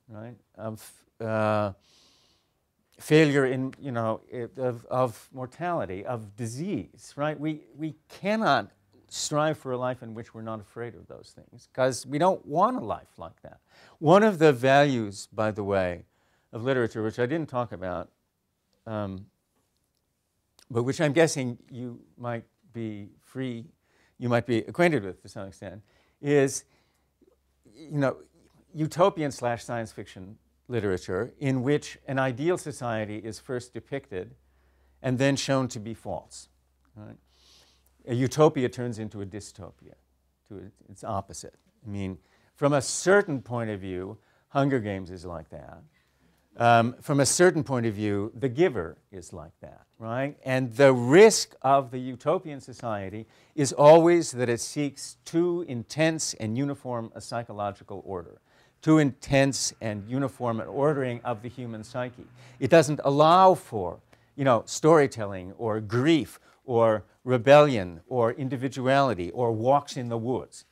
right? Of failure in, of mortality, of disease, right? We cannot strive for a life in which we're not afraid of those things because we don't want a life like that. One of the values, by the way, of literature, which I didn't talk about, but which I'm guessing you might be acquainted with to some extent, is, utopian/science fiction literature in which an ideal society is first depicted and then shown to be false. Right? A utopia turns into a dystopia, to its opposite. I mean, from a certain point of view, Hunger Games is like that. From a certain point of view, The Giver is like that, right? And the risk of the utopian society is always that it seeks too intense and uniform a psychological order, too intense and uniform an ordering of the human psyche. It doesn't allow for, storytelling or grief or rebellion or individuality or walks in the woods,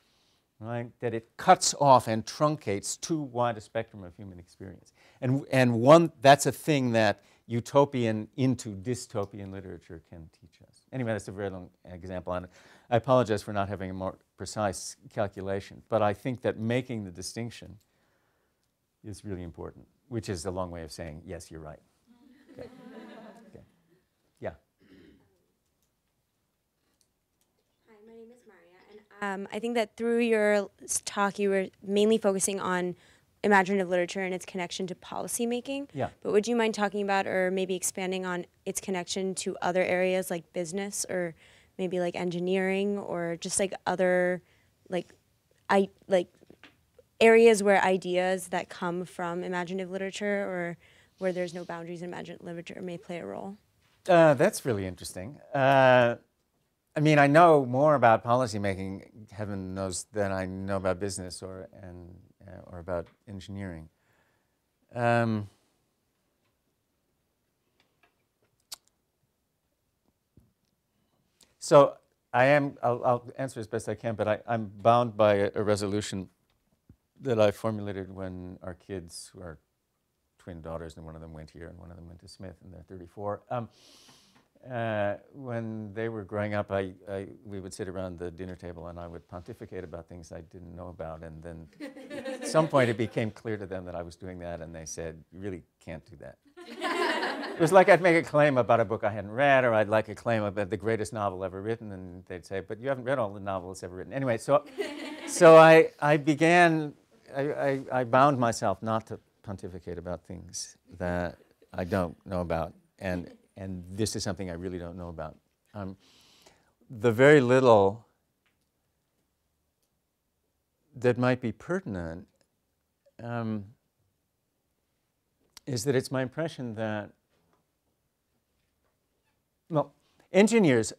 right? That it cuts off and truncates too wide a spectrum of human experience. And that's a thing that utopian into dystopian literature can teach us. Anyway, that's a very long example, and I apologize for not having a more precise calculation, but I think that making the distinction is really important, which is a long way of saying, yes, you're right. Okay. Okay. Yeah. Hi, my name is Maria, and I think that through your talk, you were mainly focusing on imaginative literature and its connection to policymaking. Yeah. But would you mind talking about or maybe expanding on its connection to other areas like business or maybe like engineering or just like other areas where ideas that come from imaginative literature or where there's no boundaries in imaginative literature may play a role? That's really interesting. I mean, I know more about policymaking, heaven knows, than I know about business or about engineering. So I'll answer as best I can, but I'm bound by a resolution that I formulated when our kids, who are twin daughters, and one of them went here and one of them went to Smith, and they're 34. When they were growing up, we would sit around the dinner table and I would pontificate about things I didn't know about, and then at some point it became clear to them that I was doing that, and they said, "You really can't do that." It was like I'd make a claim about a book I hadn't read, or I'd like a claim about the greatest novel ever written, and they'd say, "But you haven't read all the novels ever written." Anyway, so I bound myself not to pontificate about things that I don't know about, and this is something I really don't know about. The very little that might be pertinent is that it's my impression that, well, engineers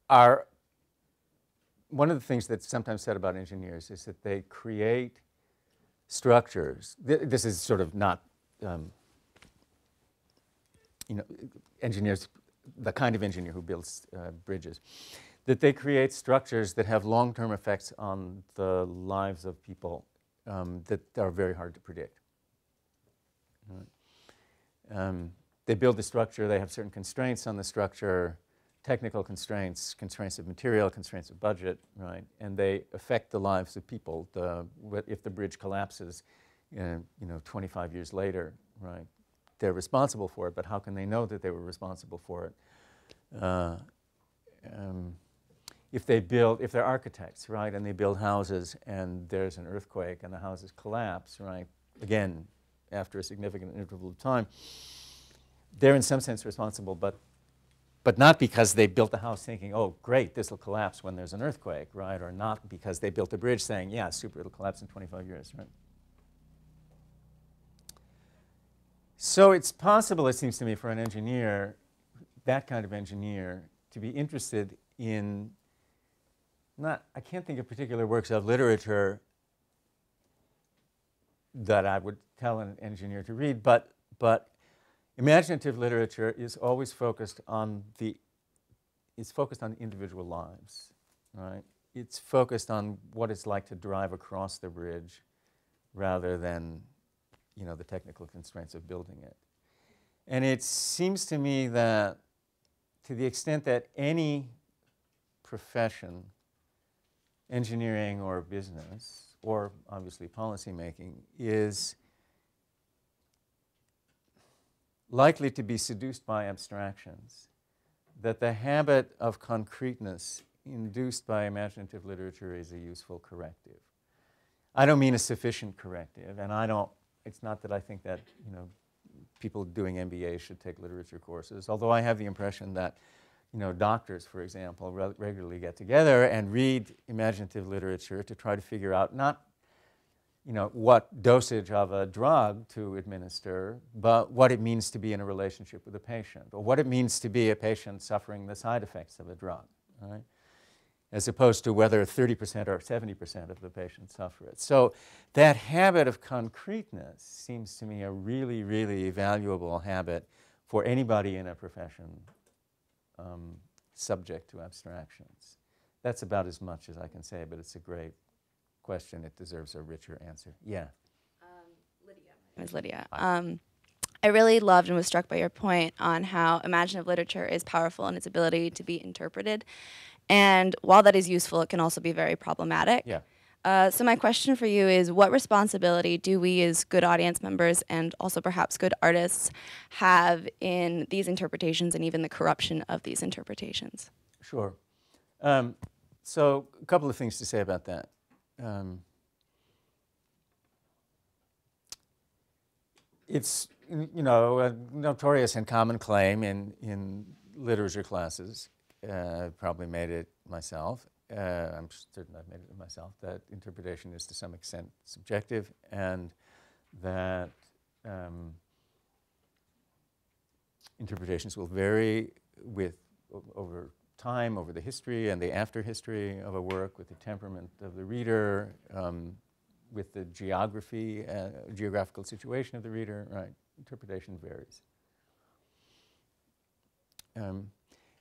are, one of the things that's sometimes said about engineers is that they create structures. This is sort of not, engineers, the kind of engineer who builds bridges, that they create structures that have long-term effects on the lives of people that are very hard to predict. They build the structure, they have certain constraints on the structure, technical constraints, constraints of material, constraints of budget, right? And they affect the lives of people. If the bridge collapses, 25 years later, right? They're responsible for it, but how can they know that they were responsible for it? If they're architects, right, and they build houses and there's an earthquake and the houses collapse, right? Again, after a significant interval of time, they're in some sense responsible, but not because they built the house thinking, "Oh, great, this will collapse when there's an earthquake," right? Or not because they built a bridge saying, "Yeah, super, it'll collapse in 25 years," right? So it's possible, it seems to me, for an engineer, that kind of engineer, to be interested in I can't think of particular works of literature that I would tell an engineer to read, but imaginative literature is always focused on individual lives, right? It's focused on what it's like to drive across the bridge rather than, the technical constraints of building it. And it seems to me that to the extent that any profession, engineering or business, or obviously policymaking, is likely to be seduced by abstractions, that the habit of concreteness induced by imaginative literature is a useful corrective. I don't mean a sufficient corrective, and it's not that I think that, people doing MBA should take literature courses, although I have the impression that, doctors, for example, regularly get together and read imaginative literature to try to figure out not, what dosage of a drug to administer, but what it means to be in a relationship with a patient, or what it means to be a patient suffering the side effects of a drug, right? As opposed to whether 30% or 70% of the patients suffer it. So that habit of concreteness seems to me a really, really valuable habit for anybody in a profession subject to abstractions. That's about as much as I can say, but it's a great question. It deserves a richer answer. Yeah. Lydia. My name is Lydia. I really loved and was struck by your point on how imaginative literature is powerful in its ability to be interpreted. And while that is useful, it can also be very problematic. Yeah. So my question for you is, what responsibility do we as good audience members and also perhaps good artists have in these interpretations and even the corruption of these interpretations? Sure. So a couple of things to say about that. It's a notorious and common claim in literature classes. Probably made it myself, I'm certain I've made it myself, that interpretation is to some extent subjective, and that interpretations will vary over time, over the history and the after history of a work, with the temperament of the reader, with the geographical situation of the reader. Right, interpretation varies.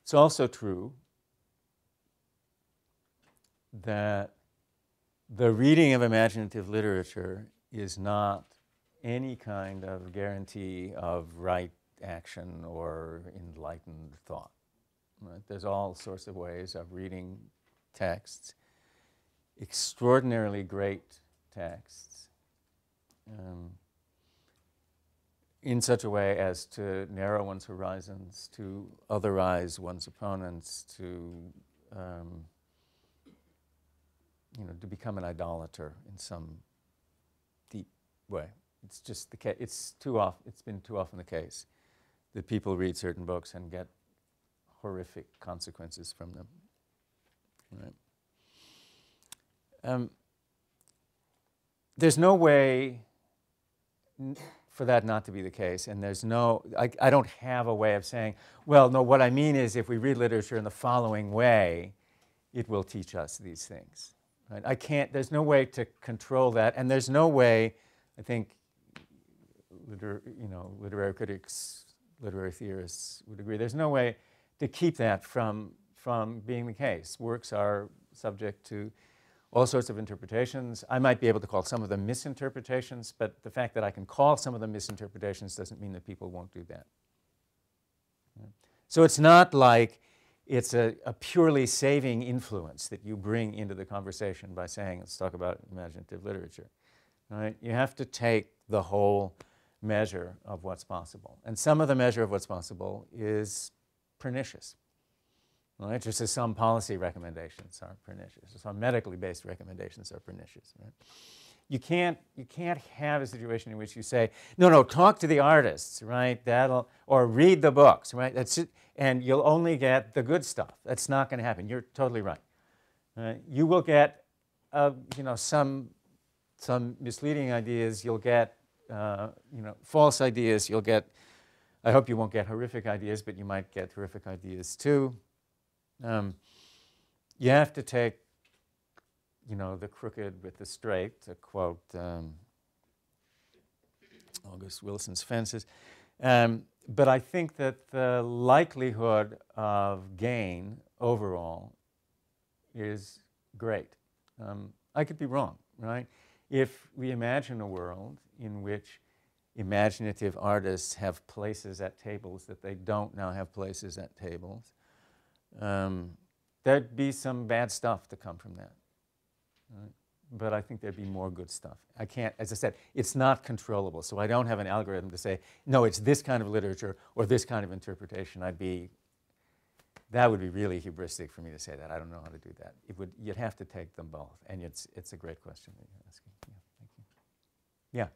It's also true that the reading of imaginative literature is not any kind of guarantee of right action or enlightened thought. Right? There's all sorts of ways of reading texts, extraordinarily great texts, in such a way as to narrow one's horizons, to otherize one's opponents, to to become an idolater in some deep way. It's just the case. It's been too often the case that people read certain books and get horrific consequences from them. Right? There's no way for that not to be the case, and there's no. I don't have a way of saying, well, no. What I mean is, if we read literature in the following way, it will teach us these things. Right? I can't. There's no way to control that, and there's no way. I think, literary critics, literary theorists would agree. There's no way to keep that from being the case. Works are subject to all sorts of interpretations. I might be able to call some of them misinterpretations, but the fact that I can call some of them misinterpretations doesn't mean that people won't do that. Right? So it's not like it's a purely saving influence that you bring into the conversation by saying, let's talk about imaginative literature. Right? You have to take the whole measure of what's possible. And some of the measure of what's possible is pernicious. Right? Just as some policy recommendations are pernicious, some medically based recommendations are pernicious. Right? You can't have a situation in which you say, no, talk to the artists, right? Or read the books, right? That's it, and you'll only get the good stuff. That's not going to happen. You're totally right. You will get, some misleading ideas. You'll get, false ideas. You'll get. I hope you won't get horrific ideas, but you might get horrific ideas too. You have to take, the crooked with the straight, to quote August Wilson's Fences. But I think that the likelihood of gain overall is great. I could be wrong, right? If we imagine a world in which imaginative artists have places at tables that they don't now have places at tables, there'd be some bad stuff to come from that. Right? But I think there'd be more good stuff. I can't, as I said, it's not controllable. So I don't have an algorithm to say, no, it's this kind of literature or this kind of interpretation. That would be really hubristic for me to say that. I don't know how to do that. You'd have to take them both. And it's a great question that you're asking. Yeah, thank you. Yeah.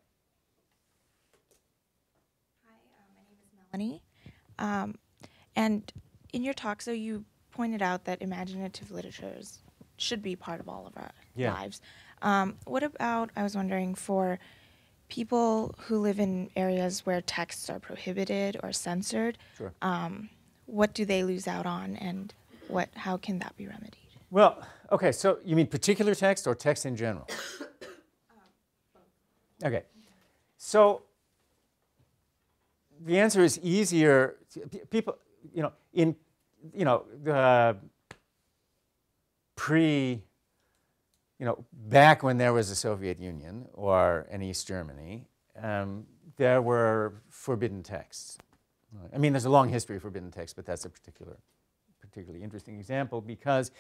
Hi, my name is Melanie. And in your talk, so you pointed out that imaginative literatures should be part of all of our lives. What about, I was wondering, for people who live in areas where texts are prohibited or censored, sure. What do they lose out on, and how can that be remedied? Well, okay, so you mean particular text or text in general? Okay, so the answer is easier. People, back when there was a Soviet Union or an East Germany, there were forbidden texts. I mean, there's a long history of forbidden texts, but that's a particularly interesting example because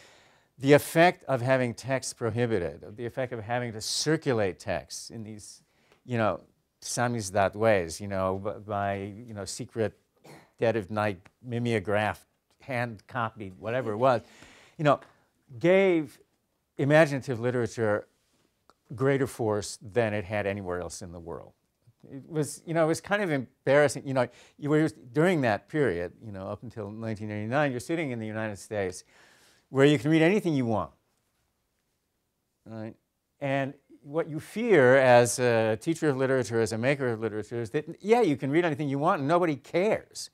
the effect of having texts prohibited, the effect of having to circulate texts in these, samizdat ways, by, secret dead of night mimeographed, hand copied, whatever it was, gave imaginative literature greater force than it had anywhere else in the world. It was kind of embarrassing. You were during that period, up until 1989, you're sitting in the United States, where you can read anything you want, right? And what you fear as a teacher of literature, as a maker of literature, is that, yeah, you can read anything you want and nobody cares,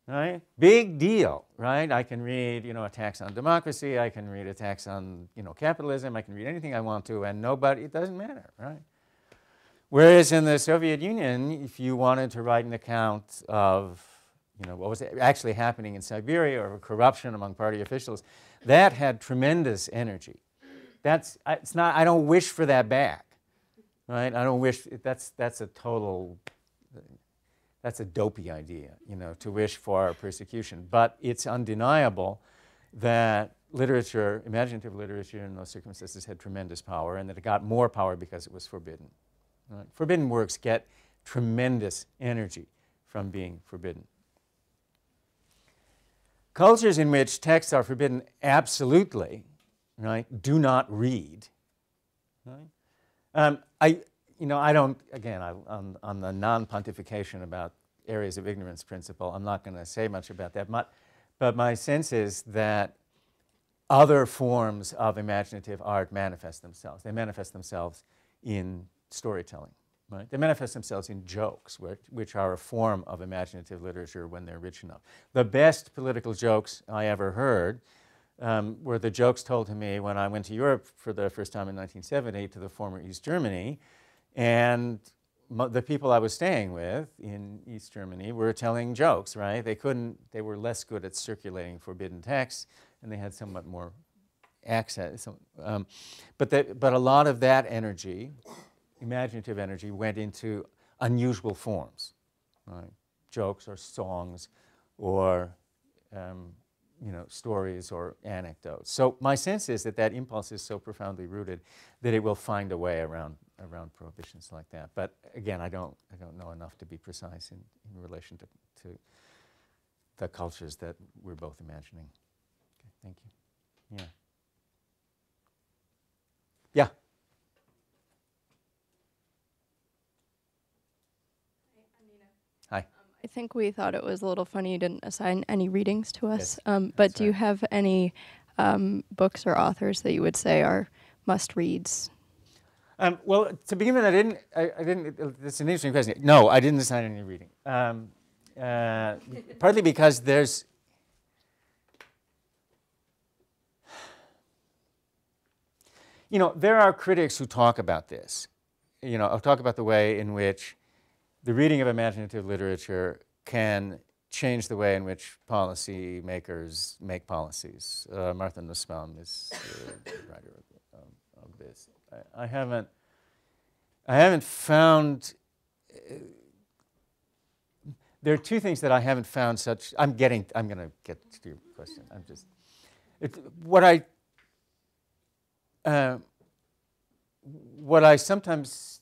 right? Big deal, right? I can read, attacks on democracy, I can read attacks on, capitalism, I can read anything I want to, and nobody, it doesn't matter, right? Whereas in the Soviet Union, if you wanted to write an account of, what was actually happening in Siberia or corruption among party officials, that had tremendous energy. It's not, I don't wish for that back, right? I don't wish, that's a total, that's a dopey idea, to wish for persecution. But it's undeniable that literature, imaginative literature in those circumstances had tremendous power, and that it got more power because it was forbidden. Right? Forbidden works get tremendous energy from being forbidden. Cultures in which texts are forbidden absolutely, right, do not read. Right? I don't, again, on the non-pontification about areas of ignorance principle, I'm not going to say much about that. But my sense is that other forms of imaginative art manifest themselves. They manifest themselves in storytelling. Right? They manifest themselves in jokes, which are a form of imaginative literature when they're rich enough. The best political jokes I ever heard were the jokes told to me when I went to Europe for the first time in 1970 to the former East Germany, and the people I was staying with in East Germany were telling jokes, right? They were less good at circulating forbidden texts, and they had somewhat more access. But a lot of that energy, imaginative energy, went into unusual forms, right? Jokes or songs or stories or anecdotes. So my sense is that impulse is so profoundly rooted that it will find a way around prohibitions like that. But again, I don't know enough to be precise in relation to the cultures that we're both imagining. Okay, thank you. Yeah. Yeah. Hi. I think we thought it was a little funny you didn't assign any readings to us. Yes, but do you have any books or authors that you would say are must-reads? Well, to begin with, I didn't. It's an interesting question. No, I didn't assign any reading. Partly because there's. There are critics who talk about this. Talk about the way in which the reading of imaginative literature can change the way in which policy makers make policies. Martha Nussbaum is the writer of this. I haven't found. There are two things that I haven't found such. I'm going to get to your question. What I sometimes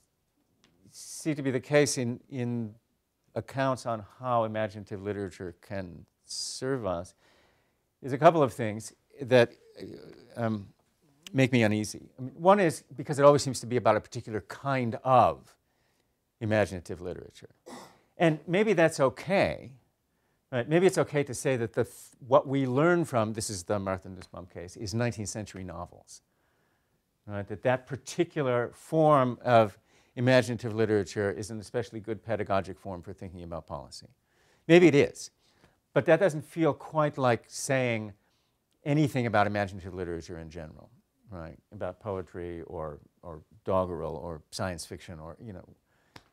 see to be the case in accounts on how imaginative literature can serve us is a couple of things that make me uneasy. One is because it always seems to be about a particular kind of imaginative literature. And maybe that's okay. Right? Maybe it's okay to say that what we learn from, this is the Martha Nussbaum case, is 19th century novels. Right? That particular form of imaginative literature is an especially good pedagogic form for thinking about policy. Maybe it is. But that doesn't feel quite like saying anything about imaginative literature in general, right? About poetry or doggerel or science fiction or,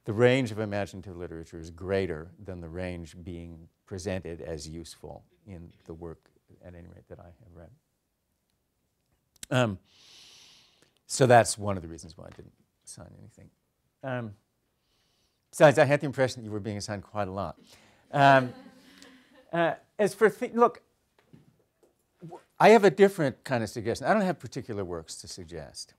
the range of imaginative literature is greater than the range being presented as useful in the work, at any rate, that I have read. So that's one of the reasons why I didn't assign anything. Besides, I had the impression that you were being assigned quite a lot. As for look, I have a different kind of suggestion. I don't have particular works to suggest.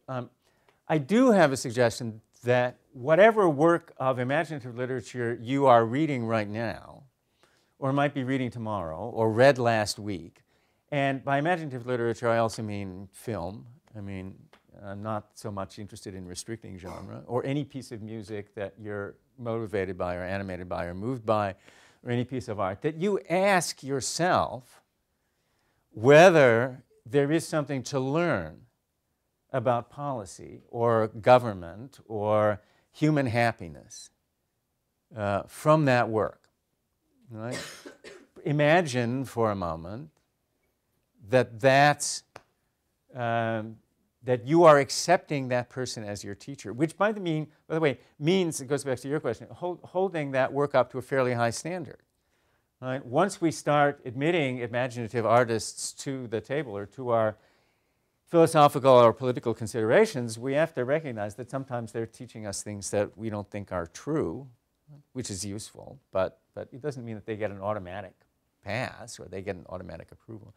I do have a suggestion that whatever work of imaginative literature you are reading right now, or might be reading tomorrow, or read last week, and by imaginative literature I also mean film. I'm not so much interested in restricting genre, or any piece of music that you're motivated by or animated by or moved by, or any piece of art, that you ask yourself whether there is something to learn about policy or government or human happiness from that work. Right? Imagine for a moment that that you are accepting that person as your teacher, which by the way, means, it goes back to your question, holding that work up to a fairly high standard. Right? Once we start admitting imaginative artists to the table or to our philosophical or political considerations, we have to recognize that sometimes they're teaching us things that we don't think are true, which is useful, but it doesn't mean that they get an automatic pass or they get an automatic approval.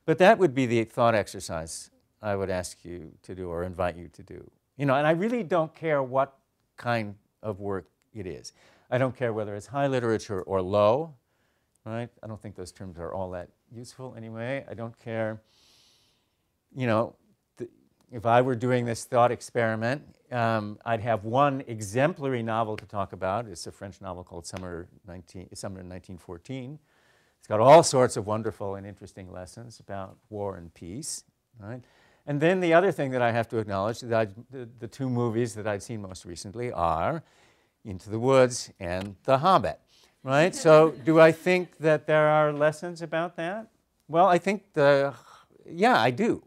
But that would be the thought exercise I would ask you to do or invite you to do. And I really don't care what kind of work it is. I don't care whether it's high literature or low, right? I don't think those terms are all that useful anyway. I don't care, if I were doing this thought experiment, I'd have one exemplary novel to talk about. It's a French novel called Summer in 1914. It's got all sorts of wonderful and interesting lessons about war and peace, right? And then the other thing that I have to acknowledge, that the two movies that I've seen most recently are Into the Woods and The Hobbit, right? So do I think that there are lessons about that? Well, I think yeah, I do.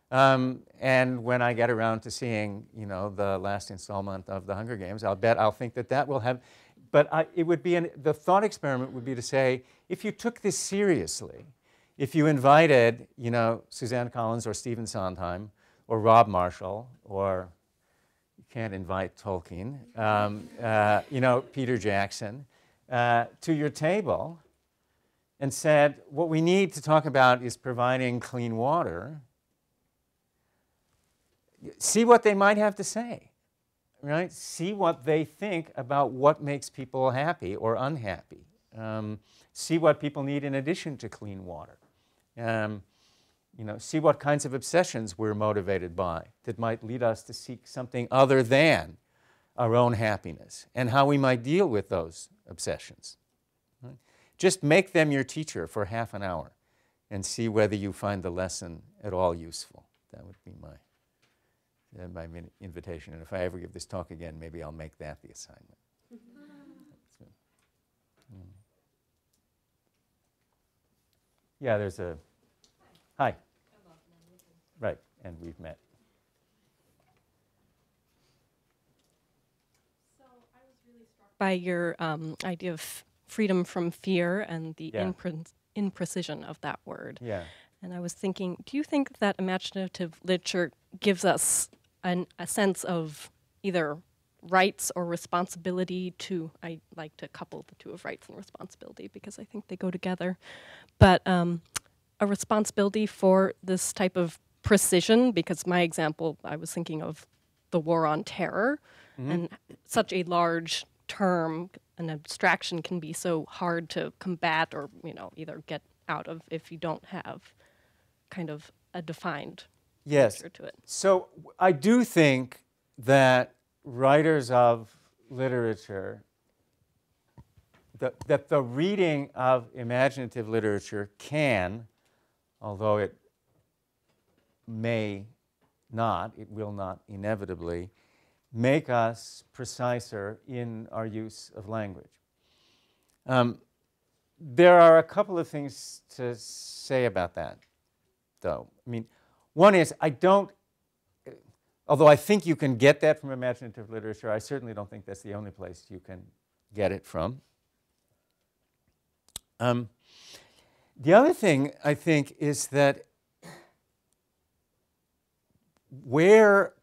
And when I get around to seeing, the last installment of The Hunger Games, I'll think that will have, but it would be, the thought experiment would be to say, if you took this seriously, if you invited, Suzanne Collins or Stephen Sondheim or Rob Marshall, or you can't invite Tolkien, Peter Jackson, to your table and said, what we need to talk about is providing clean water, see what they might have to say, right? See what they think about what makes people happy or unhappy. See what people need in addition to clean water. See what kinds of obsessions we're motivated by that might lead us to seek something other than our own happiness, and how we might deal with those obsessions. Right? Just make them your teacher for half an hour and see whether you find the lesson at all useful. That would be my invitation. And if I ever give this talk again, maybe I'll make that the assignment. Yeah, there's a... Hi. Right, and we've met. So I was really struck by your idea of freedom from fear and the imprecision of that word. Yeah. And I was thinking, do you think that imaginative literature gives us a sense of either rights or responsibility to, I like to couple the two of rights and responsibility because I think they go together, but a responsibility for this type of precision, because my example, I was thinking of the war on terror, and such a large term, an abstraction can be so hard to combat or, either get out of if you don't have kind of a defined answer to it. So I do think that writers of literature, that the reading of imaginative literature can, although it may not, it will not inevitably, make us preciser in our use of language. There are a couple of things to say about that, though. One is, although I think you can get that from imaginative literature, I certainly don't think that's the only place you can get it from. The other thing, I think, is that where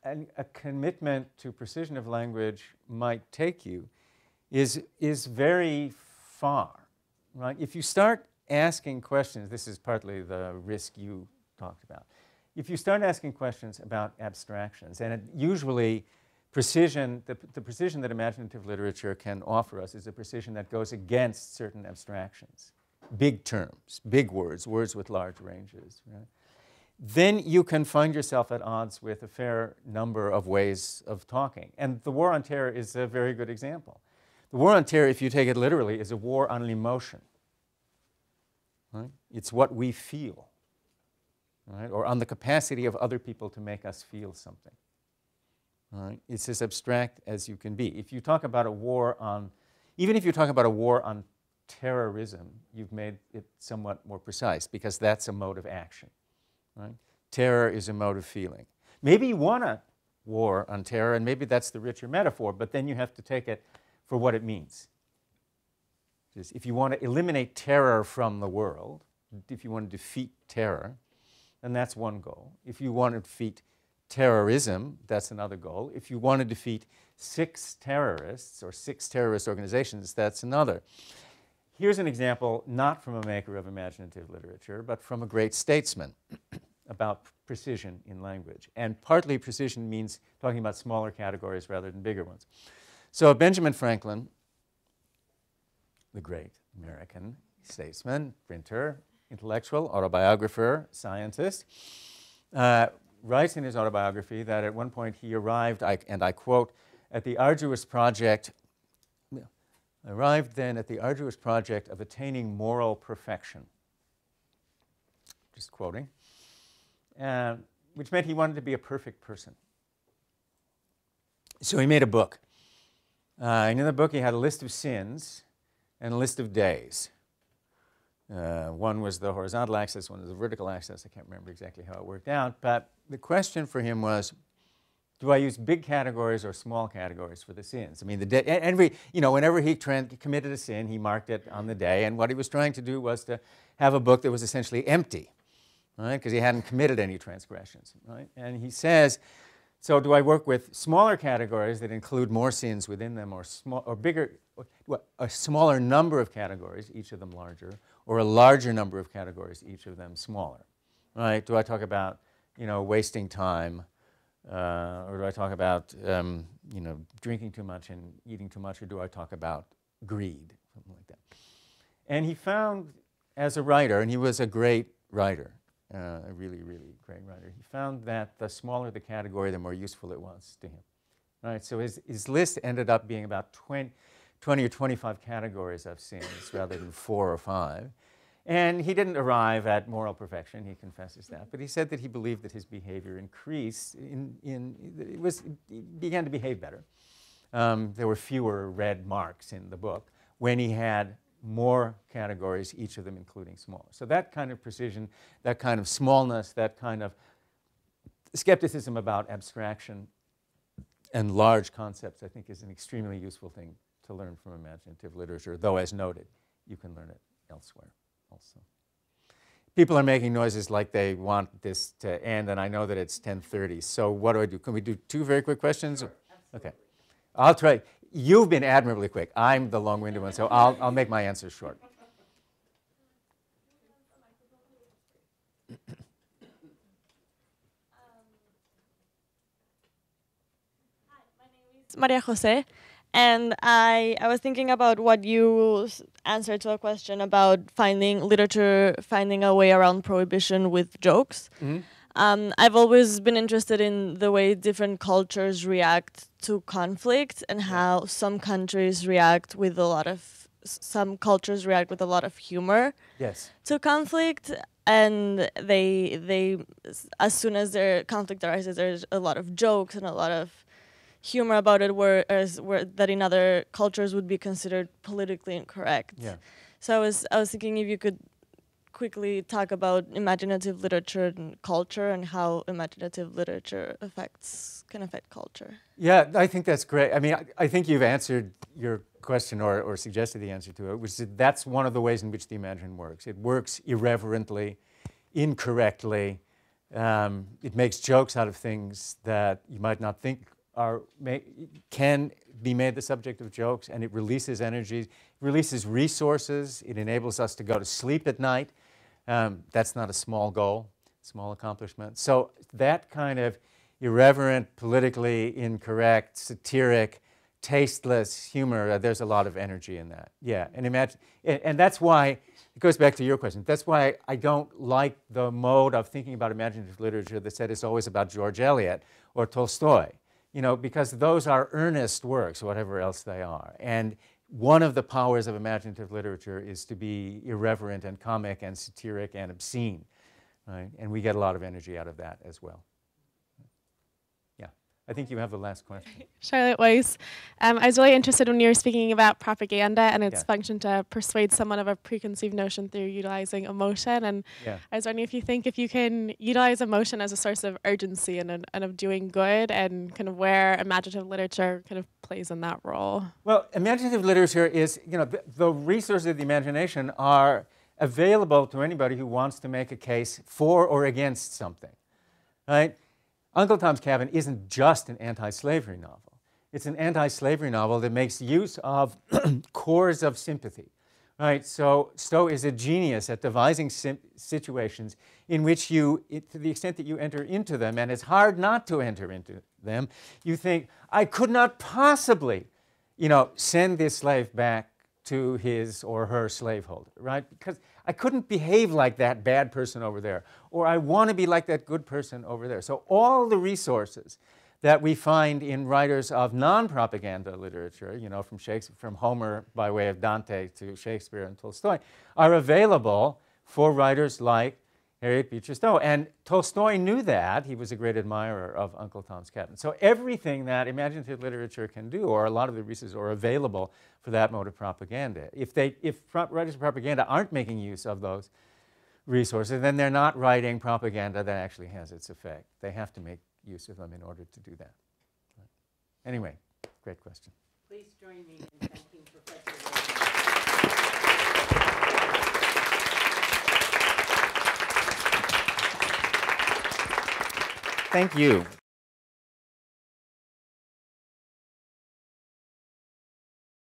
a commitment to precision of language might take you is very far, right? If you start asking questions, this is partly the risk you talked about. If you start asking questions about abstractions, and usually precision, the precision that imaginative literature can offer us is a precision that goes against certain abstractions, big terms, big words, words with large ranges, right? Then you can find yourself at odds with a fair number of ways of talking. And the war on terror is a very good example. The war on terror, if you take it literally, is a war on emotion. Right? It's what we feel. right? Or on the capacity of other people to make us feel something. Right? It's as abstract as you can be. If you talk about a war on, even if you talk about a war on terrorism, you've made it somewhat more precise because that's a mode of action. Right? Terror is a mode of feeling. Maybe you want a war on terror, and maybe that's the richer metaphor, but then you have to take it for what it means. Just if you want to eliminate terror from the world, if you want to defeat terror, then that's one goal. If you want to defeat terrorism, that's another goal. If you want to defeat 6 terrorists or 6 terrorist organizations, that's another. Here's an example, not from a maker of imaginative literature, but from a great statesman about precision in language. And partly precision means talking about smaller categories rather than bigger ones. So Benjamin Franklin, the great American statesman, printer, intellectual, autobiographer, scientist, writes in his autobiography that at one point he arrived, and I quote, at the arduous project, arrived then at the arduous project of attaining moral perfection. Just quoting. Which meant he wanted to be a perfect person. So he made a book. And in the book he had a list of sins and a list of days. One was the horizontal axis, one was the vertical axis. I can't remember exactly how it worked out. But the question for him was, do I use big categories or small categories for the sins? I mean, whenever he committed a sin, he marked it on the day. And what he was trying to do was to have a book that was essentially empty, right? Because he hadn't committed any transgressions, right? And he says, so do I work with smaller categories that include more sins within them, or bigger, a smaller number of categories, each of them larger, or a larger number of categories, each of them smaller, right? Do I talk about, wasting time, or do I talk about, drinking too much and eating too much, or do I talk about greed, something like that? And he found, as a writer, and he was a great writer, a really, really great writer, he found that the smaller the category, the more useful it was to him. Right? So his list ended up being about 20 or 25 categories of sins rather than 4 or 5. And he didn't arrive at moral perfection, he confesses that, but he said that he believed that his behavior increased, he began to behave better. There were fewer red marks in the book when he had more categories, each of them including smaller. So that kind of precision, that kind of smallness, that kind of skepticism about abstraction and large concepts, I think, is an extremely useful thing to learn from imaginative literature, though, as noted, you can learn it elsewhere also. People are making noises like they want this to end, and I know that it's 10:30, so what do I do? Can we do 2 very quick questions? Sure, okay. I'll try. You've been admirably quick. I'm the long-winded one, so I'll make my answers short. Maria Jose, and I was thinking about what you answered to a question about finding a way around prohibition with jokes. Mm-hmm. I've always been interested in the way different cultures react to conflict and how some cultures react with a lot of humor to conflict, and they as soon as their conflict arises, there's a lot of jokes and a lot of humor about it, whereas that in other cultures would be considered politically incorrect. Yeah. So I was thinking if you could quickly talk about imaginative literature and culture and how imaginative literature can affect culture. Yeah, I think that's great. I mean, I think you've answered your question or suggested the answer to it, which is that's one of the ways in which the Imagine works. It works irreverently, incorrectly. It makes jokes out of things that you might not think can be made the subject of jokes, and it releases energy, releases resources. It enables us to go to sleep at night. That's not a small goal, small accomplishment. So that kind of irreverent, politically incorrect, satiric, tasteless humor, there's a lot of energy in that. Yeah, and that's why, it goes back to your question, that's why I don't like the mode of thinking about imaginative literature that said it's always about George Eliot or Tolstoy, because those are earnest works, whatever else they are. And one of the powers of imaginative literature is to be irreverent and comic and satiric and obscene. right? And we get a lot of energy out of that as well. Yeah, I think you have the last question. Charlotte Weiss. I was really interested when you were speaking about propaganda and its Yeah. function to persuade someone of a preconceived notion through utilizing emotion. And Yeah. I was wondering if you can utilize emotion as a source of urgency and of doing good, and kind of where imaginative literature kind of plays in that role. Well, imaginative literature is, the resources of the imagination are available to anybody who wants to make a case for or against something, right? Uncle Tom's Cabin isn't just an anti-slavery novel. It's an anti-slavery novel that makes use of cores of sympathy, right? So Stowe is a genius at devising situations in which you, to the extent that you enter into them, and it's hard not to enter into them, you think, I could not possibly, send this slave back to his or her slaveholder, right? Because I couldn't behave like that bad person over there, or I want to be like that good person over there. So all the resources that we find in writers of non-propaganda literature, from Shakespeare, from Homer by way of Dante to Shakespeare and Tolstoy, are available for writers like Harriet Beecher Stowe. And Tolstoy knew that. He was a great admirer of Uncle Tom's Cabin. So everything that imaginative literature can do, or a lot of the resources, are available for that mode of propaganda. If writers of propaganda aren't making use of those resources, then they're not writing propaganda that actually has its effect. They have to make use of them in order to do that. Anyway, great question. Please join me in thanking Professor Thank you.